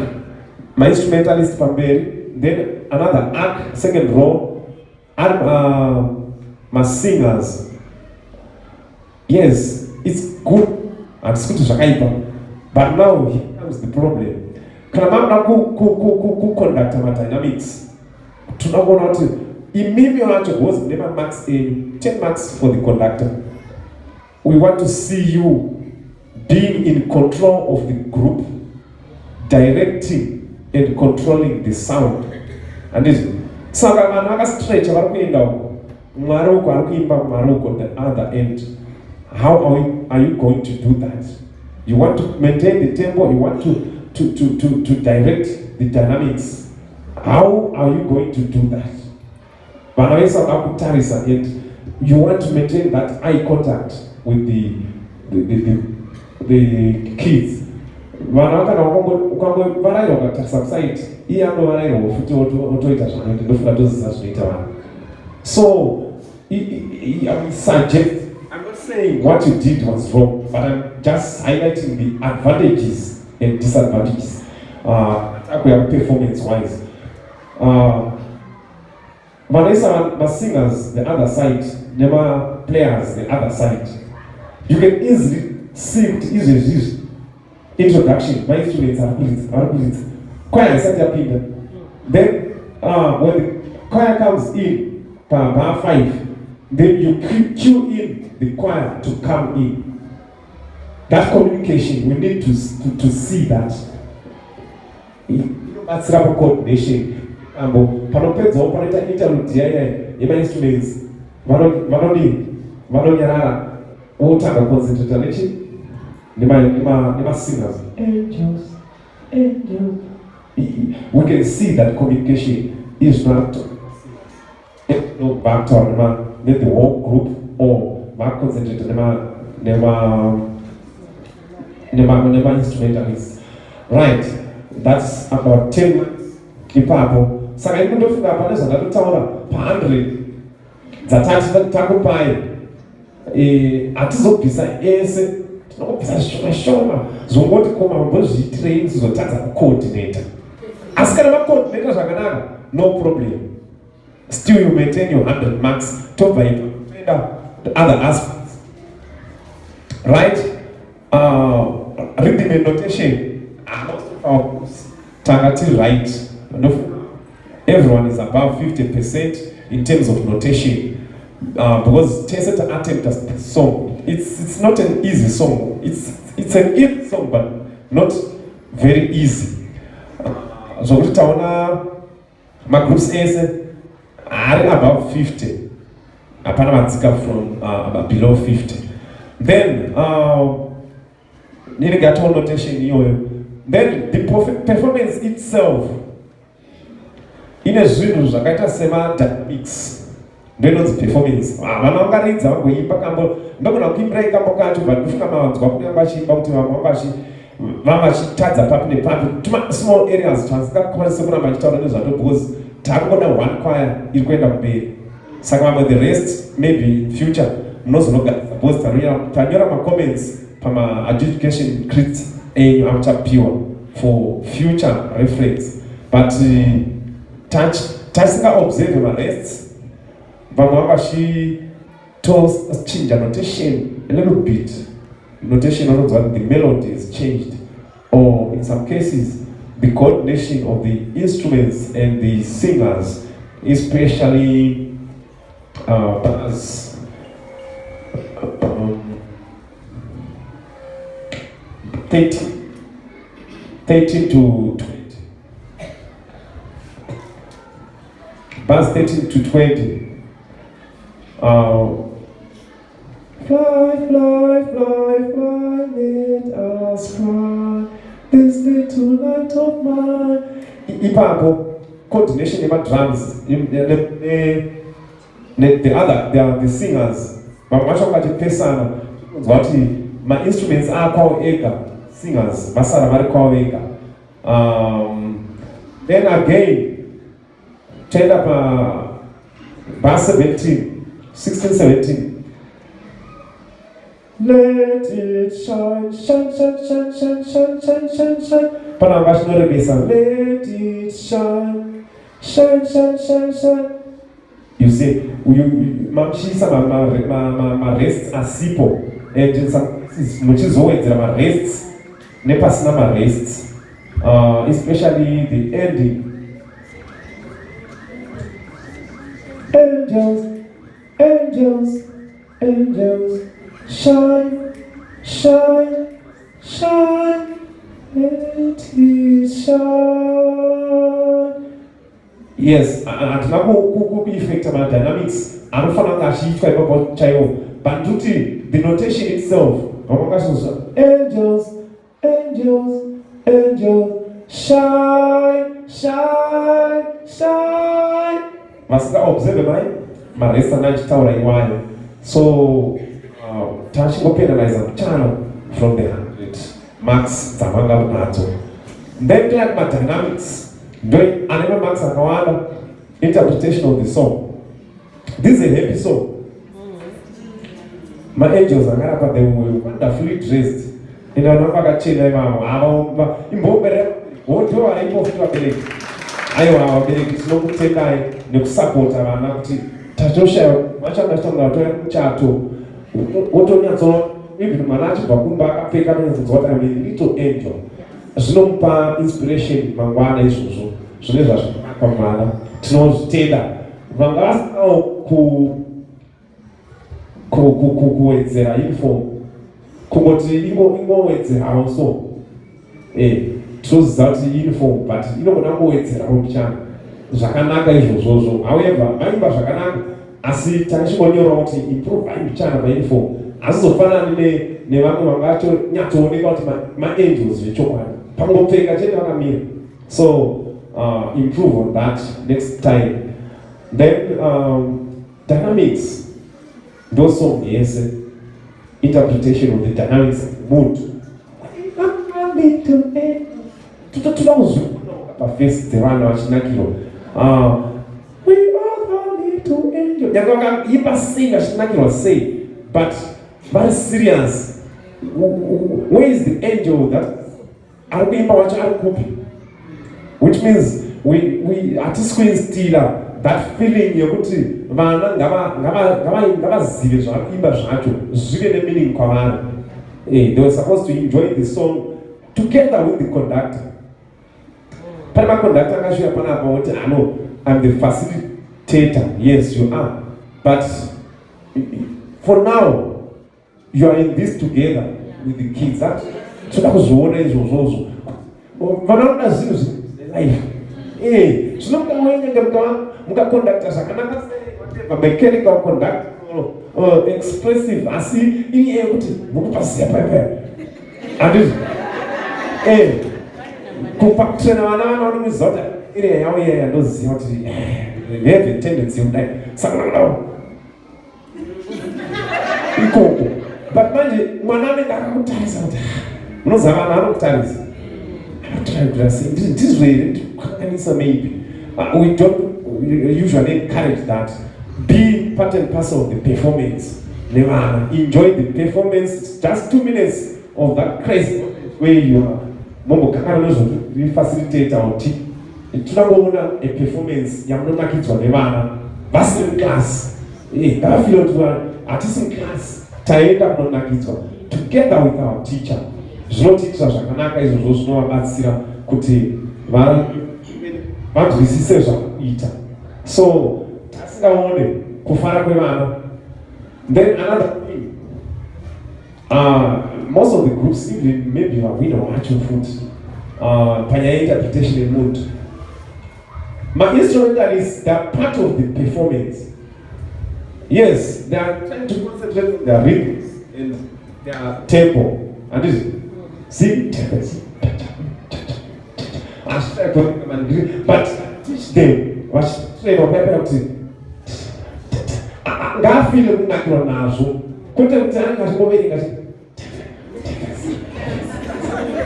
my instrumentalist pamberi, then another arc, second row, my singers. Yes, it's good and it's good to shakaipa. But now here comes the problem. Kanamka ku conduct my dynamics. Tunaona tu imimi wacho was never max 10 marks for the conductor. We want to see you being in control of the group, directing and controlling the sound. And this saka manaka stretch varikuenda uko mwaruko arikuimba mwaruko the other end. How are you going to do that? You want to maintain the tempo, you want to direct the dynamics. How are you going to do that? And you want to maintain that eye contact with the kids. So I suggest, I'm not saying what you did was wrong, but I'm just highlighting the advantages and disadvantages performance wise. Vanessa, my singers, the other side, never players, the other side. You can easily sing, easily introduction, my instruments are built. Choir is set up in. Then, when the choir comes in, bar 5, then you cue in the choir to come in. That communication, we need to see that. That's rubber coordination. Panopedza operator interlude yema instruments vanonyarara otanga concentrate nechi nema singers angels. We can see that communication is not no back to the whole group or back concentrate nema instrumentalists. Right, that's about 10 months. Ipapo. Saka ikundofika apa nezvandatotaura pa100 dzatati takupai hatizobvisa ese, tinobvisa zvishoma zvongoti koma mbozviitirei sizotadza kucoordinata. Asi kana macoordinata zvakanaka, no problem. Still you maintain your 100 marks. Tobva ipaenda other aspects. Right? Rhythm and notation. Takati right. Everyone is above 50% in terms of notation. Because Tessa attempt as the song. It's not an easy song. It's an easy song, but not very easy. So we taona my groups are above 50. Apana matzika from below 50. Then niligato notation hiyo. Then the performance itself ine zvinhu zvakaita sema dynamics. Ndinonzi performance. Vanongaridza vagoimba kambo ndogona kuimbira ikambo kacho but ndofika mavanzwa kunenge vachiimba kuti vamwe vachitadza papi nepapi tuma small areas twasikakwanise kuramba chitaura nezvato because takungoda one choir iri kuenda kumberi. Saka vamwe the rest maybe in future munozonogara suppose tanyora ma-comments pama-adjudication crits enyu amuchapiwa for future reference. But tasingaobserve ma-rests vamwe vachitochinja notation a little bit. Notation unonzwa the melody is changed, or in some cases the coordination of the instruments and the singers, especially bars 13 to 20. Bars 13 to 20. Fly, fly, fly, fly, let us fly, this little light of mine. Ipapo, coordination in my drums, the other, they are the singers. But much of the person, what my instruments are called ega, singers, basara mari called ega. Then again, turn up bar 17, 16, 17. Let it shine, shine, shine, shine, shine, shine, shine, shine, shine. Panambash no rebesa. Let it shine, shine, shine, shine, shine. You see, mamshisa ma rests asipo. And some which is always there ma rests. Nepasina ma rests. Especially the ending. Angels, angels, angels. Shine, shine, shine, let it shine. Yes, and now could be effect about dynamics. I'm found that she tried about child, but the notation itself. Angels, angels, angels, shine, shine, shine. Must I observe my rest and night tower? So. Touching penalize channel from the 100 marks zamanga nato. Then like my dynamics, doing another marks akawanda interpretation of the song. This is a happy song. My angels are gonna they were wonderfully dressed. In a number of children, imbobere, what do I import to a village? I want a village, no good tendai, no support, and Tatosha, much understand the chato. Otonyazo even manachi bakumba Africa is what I mean little angel. Znompa inspiration mangwana isuzu. Zuneza kwamana. Tinozitenda. Vangas kuwedzera info. Kungoti ingowedzera also. Tinozati info but inogona kuwedzera muchana. Zvakanaka izvozvo. However, maimba zvakanaka. Asi tachingonyora kuti improve aichana painfo asizofanana nevamwe vangacho nyatsooneka kuti ma-angels zvechokwadi pangopfeka chete vakamira. So improve on that next time. Then dynamics ndosong yese interpretation of the dynamics mood little angel. Tunakuzunguka pafesi dzevana vachinakiro. We are a little angel. Nyanga vakaimba singa chinakiro sei, but very serious. Where is the angel that arikuimba wacho arikupi? Which means we atiskuinstila that feeling yokuti vana ngavazive zvavakuimba zvacho zvive nemeaning kwavari. They were supposed to enjoy the song together with the conductor. Pane maconductor akasvika panapa kuti no, I'm the facilitator. Yes, you are. But for now, you are in this together with the kids. Toda kuzoona izvozvozvo. Vanoda zvinhu zvelife. Zvinoda mwenenge mukaconducta zvakanaka sei, mechanical conduct expressive asi iye kuti mukupaziya paipai. Andizvo. Kupakutrena vana vanoona kuziva kuti iri yavo iya ndoziva kuti they have a tendency kudai. Saka nao ikoko. But manje mwana anenge akakutarisa kuti munoziva vana vanokutarisa. This way, maybe we don't usually encourage that. Be part and parcel of the performance. Never enjoy the performance. Just 2 minutes of that crazy where you are. Mombo kakanozo we facilitate our team. Tunaona a performance. Yamuna kids wa nevana. Basi in class. I feel to artist in class. Taenda kuna kids together with our teacher. Zvinotiitira zvakanaka izvozvo zvinovabatsira kuti vanzwisise zvakuita. So tasingaone kufara kwevana. Then another thing, most of the groups, even maybe vavina wacho futi panyaya interpretation yemuntu, ma-instrumentalists, they are part of the performance. Yes, they are trying to concentrate on their rhythms and their tempo. And this see, but teach them what they will prepare to. I feel like you're not so.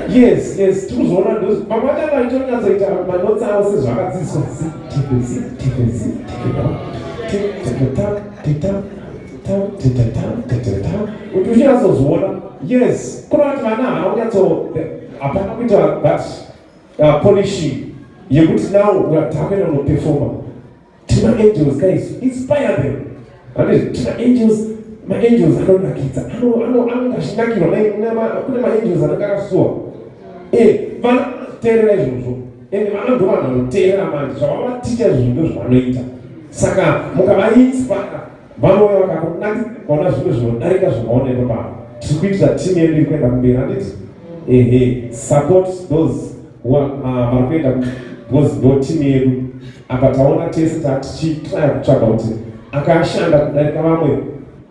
Yes, two zona those. Mama, I don't know that my notes are also yes, that polishing. You good now we are talking on a performer. Tina angels, guys, inspire them. And Tina angels, my angels, I don't like it. I know, I'm not my angels are not so. Van terrorism. And I'm going to tell man, so our teachers will do one later. Saka, Mukabai inspire. Vano wakakunaki kona zvino zvinodarika zvinooneka pa tikuitira team yedu iri kuenda kumberi handiti support those who are kuenda ndo team yedu apa taona tese tichitry kutsvaga kuti akashanda kudarika vamwe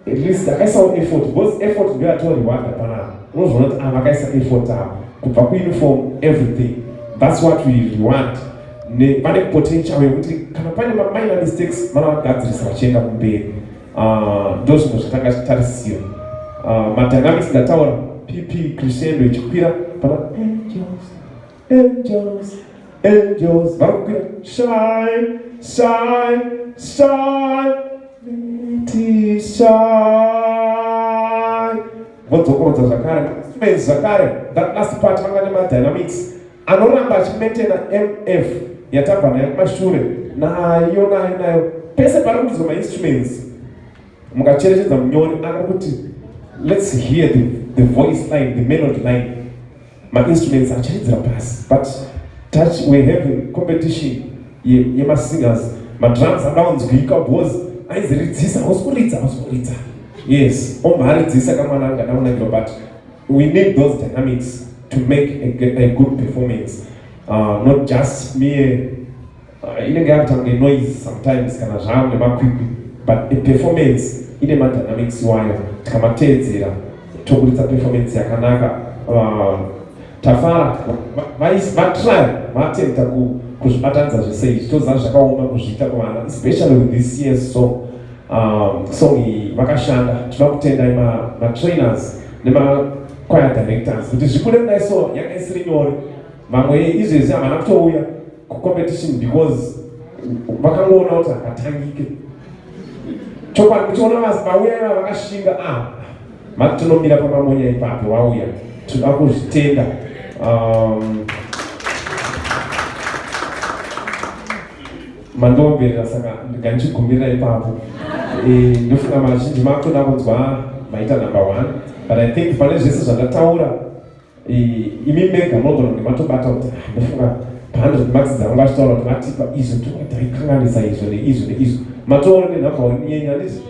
at least akaisawo effort because effort ndio yatorewanda panapa unozviona kuti ava akaisa effort avo kubva kuuniform everything. That's what we want. Pane potential yekuti kana pane minor mistakes vanogadzirisa vachienda kumberi. Those who are tarisira madynamics ndataura pp crescendo ichikwira pana angels vakukwira shine vodzokorodza zvakare that last part vangane madynamics anoramba achimaintaina mf yatabva nayo kumashure nayo pese pari kudzwa mainstruments mukacherechedza munyori akakuti let's hear the voice line, the melody line. My instruments are changing pasi, but touch we have a competition my singers. My drums are down zvika because aiziridzisa oskuridza. Yes, omharidzisa kamananga naunangiro, but we need those dynamics to make a good performance. Not just me inenge yakutange noise sometimes kana zvamwe makwikwi, but a performance ine madynamics wayo tikamatedzera tokuridza performance yakanaka. Tafara vatry vatenta kuzvibatanidza zvese izvi toziva zvakaoma kuzviita kuvana, especially with this year's song. Song iyi vakashanda. Toda kutenda matrainers choir directors kuti zvikuru kudaiso yakaisiri nyore vamwe izvezvi havana kutouya kucompetition because vakangoona kuti hakatangike chokwadi kuchiona vauya iva vakashinga matonomira pamamonya ipapo vauya toda kuzvitenda mandomberera saka ndiganichigumira ipapo ndofunga mazhinji makuda kunzwa maita number 1 but I think pane zvese zvandataura imi mega munogona kunge matobata kuti ndofunga pa100 marks dzavanga achitaura kuti matipa izvo taikanganisa izvo neizvo neizvo matoona nenhamba nyenya ndizvo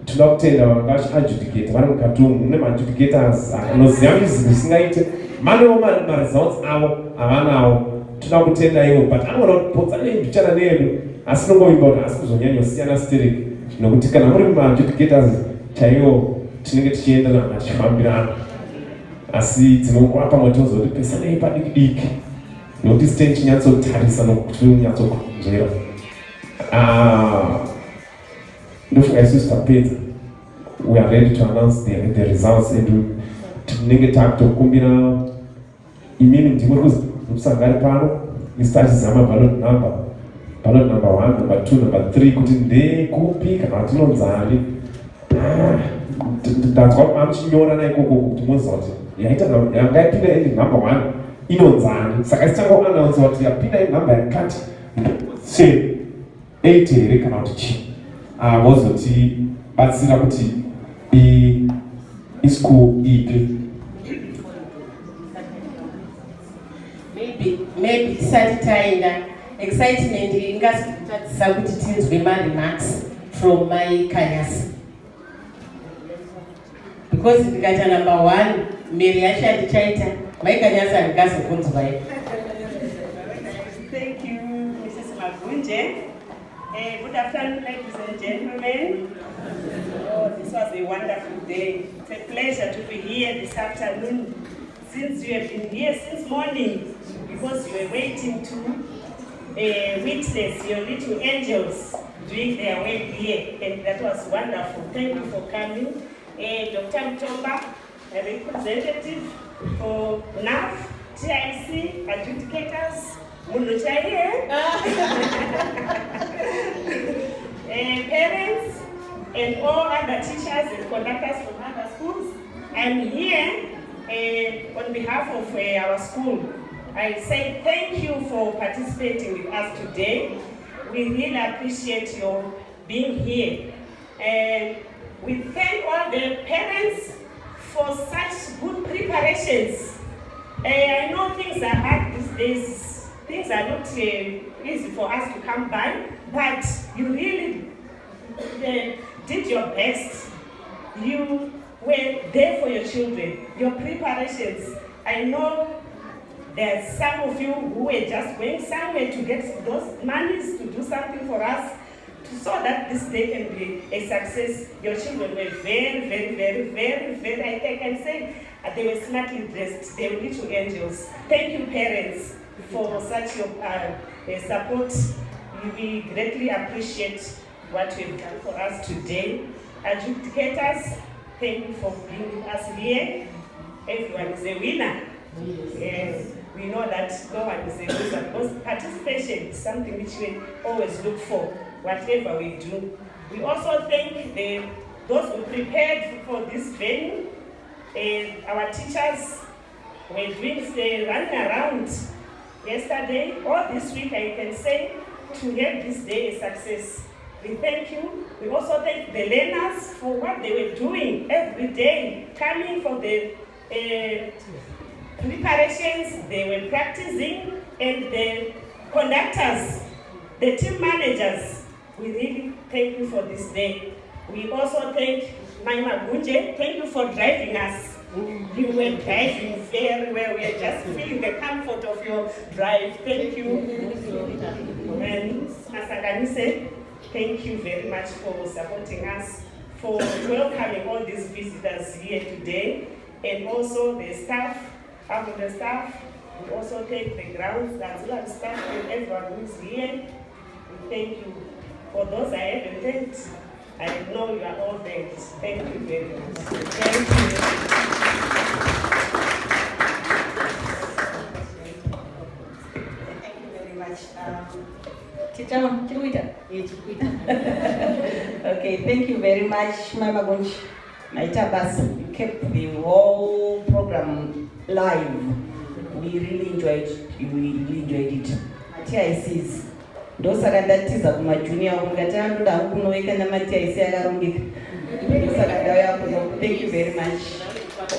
toda kutenda vanga vachiadjudicate vari mukati umu mune maadjudicators anoziva music zvisingaite manewo maresults avo havanawo toda kutenda ivo but anoona kuti potsane mbichana neyedu asi nongoimba kuti asi kuzonyanyosiyana stereki nokuti kana muri maadjudicators chaiwo tinenge tichienda nachifambirana asi dzinonguva pamwe tozoti pesanei padiki-diki nokuti sitei chinyatsotarisa nokuti unyatsokunzvera ndofunga isusu tapedza we are ready to announce the results and tinenge takutokumbira imini ndimuri kusangari pano isu tachizama ballot number 1 number 2 number 3 kuti ndekupi kana tinonzani ndanzwa kuti mamuchinyora naikoko kuti moziva kuti yangaipinda ending number 1 inonzani saka tichangoannounsa kuti yapinda enumber yakati 8 here kana kuti chii vozotibatsira kuti ischool ipi maybe tisati taenda excitement ingazotatisa kuti tinzwe maremarks from my kanyasi because ndikaita number 1 mary yacho yandichaita maikanyasi handingazokunzwai. Thank you, Mrs. Magunje. Good afternoon, ladies and gentlemen. This was a wonderful day. It's a pleasure to be here this afternoon. Since you have been here since morning, because you were waiting to witness your little angels doing their work here, and that was wonderful. Thank you for coming. Dr. Mtomba, a representative for NAF, TIC, adjudicators, parents, and all other teachers and conductors from other schools. I'm here on behalf of our school. I say thank you for participating with us today. We really appreciate your being here. And we thank all the parents for such good preparations. I know things are hard these days. Things are not easy for us to come by, but you really did your best. You were there for your children. Your preparations, I know there's some of you who were just going somewhere to get those monies to do something for us, so that this day can be a success. Your children were very, very, very, very, very, I can say, they were smartly dressed. They were little angels. Thank you, parents, for such your support. We greatly appreciate what you've done for us today. Adjudicators, thank you for being with us here. Everyone is a winner. Yes. We know that no one is a loser, because participation is something which we always look for, whatever we do. We also thank those who prepared for this venue. Our teachers were doing running around yesterday or this week, I can say, to have this day a success. We thank you. We also thank the learners for what they were doing every day, coming for the preparations, they were practicing, and the conductors, the team managers, we really thank you for this day. We also thank Maima Gunje. Thank you for driving us. You were driving very well. We are just feeling the comfort of your drive. Thank you. And Masaganise, thank you very much for supporting us, for welcoming all these visitors here today, and also the staff, Avondale staff. We also thank the grounds, the auxiliary staff, and everyone who is here. We thank you. For those I haven't thanked, I know you are all thanked. Thank you very much. Thank you. Okay, thank you very much, Mama Gunch. You kept the whole program live. We really enjoyed it. TICs. Those are the of my junior. Thank you very much.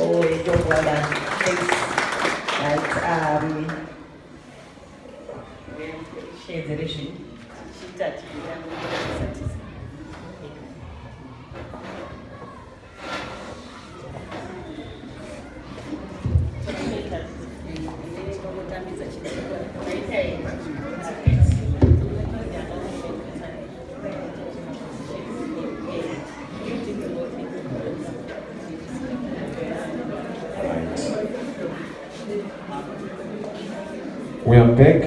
Oh, a job well done. Thanks. We are back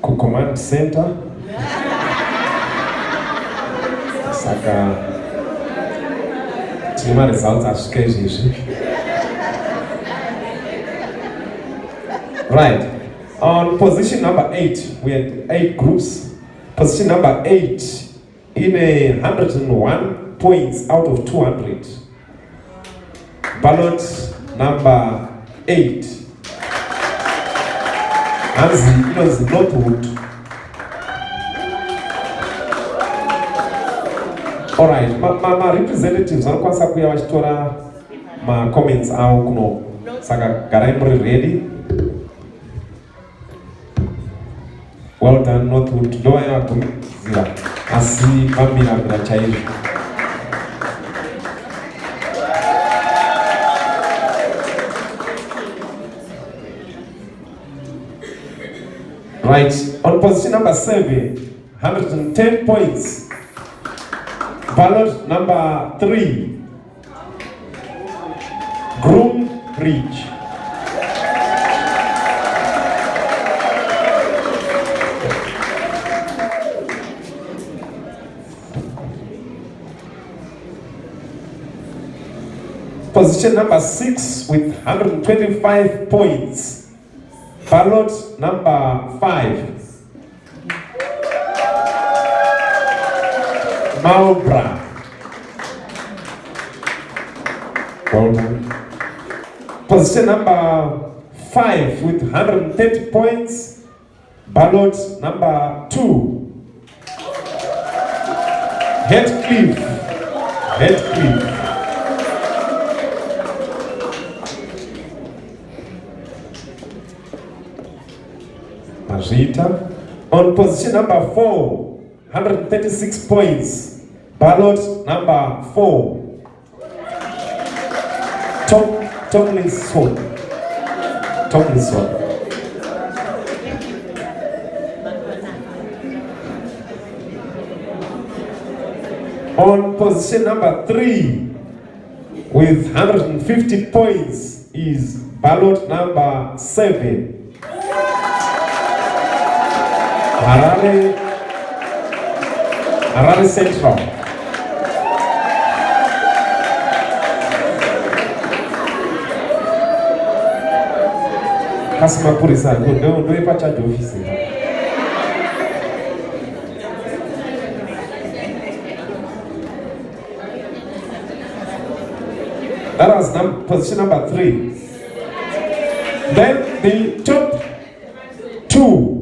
to command center. Saka tima results are scheduled. Right. On position number 8, we had 8 groups. Position number 8 in 101 points out of 200. Ballot number 8. Anzi, it was Northwood. All right, my representatives are going to my comments out. Saka garai muri ready. Well done, Northwood. Do I have to asi mamira bila chai. Right, on position number 7, 110 points. Ballot number 3, Groom Bridge. Position number 6 with 125 points. Ballot number 5, Maubra. Well done. Position number 5 with 130 points. Ballot number 2, Heathcliff. Rita. On position number 4, 136 points. Ballot number 4, Tomlinson. On position number 3, with 150 points, is ballot number 7. Harare Central. Kasma Purisa, do you patch office? That was position number 3. Then the top 2.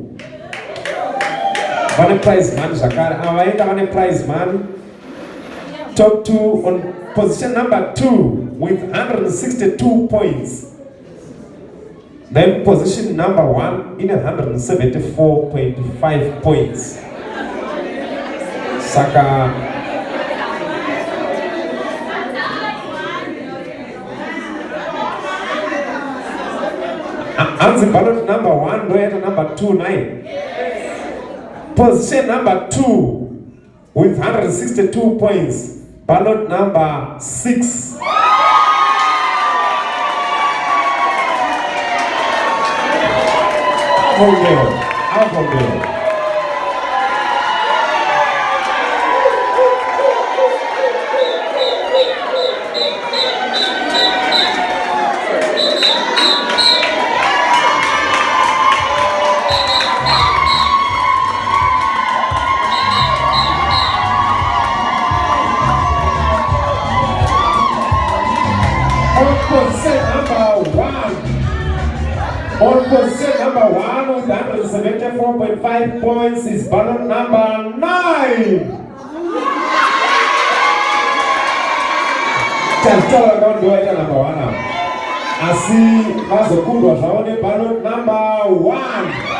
One prize man, Shakara. One prize man. Top 2 on position number 2 with 162 points. Then position number 1 in 174.5 points. Saka. Answer ballot number 1, where number 2, 9. Position number 2 with 162 points. Ballot number 6. Avondale. number 1. On position number 1 with 174.5 points is ballot number 9. Chanchola don't do it number 1 now. Asi Mazokundwa Shaone ballot number 1.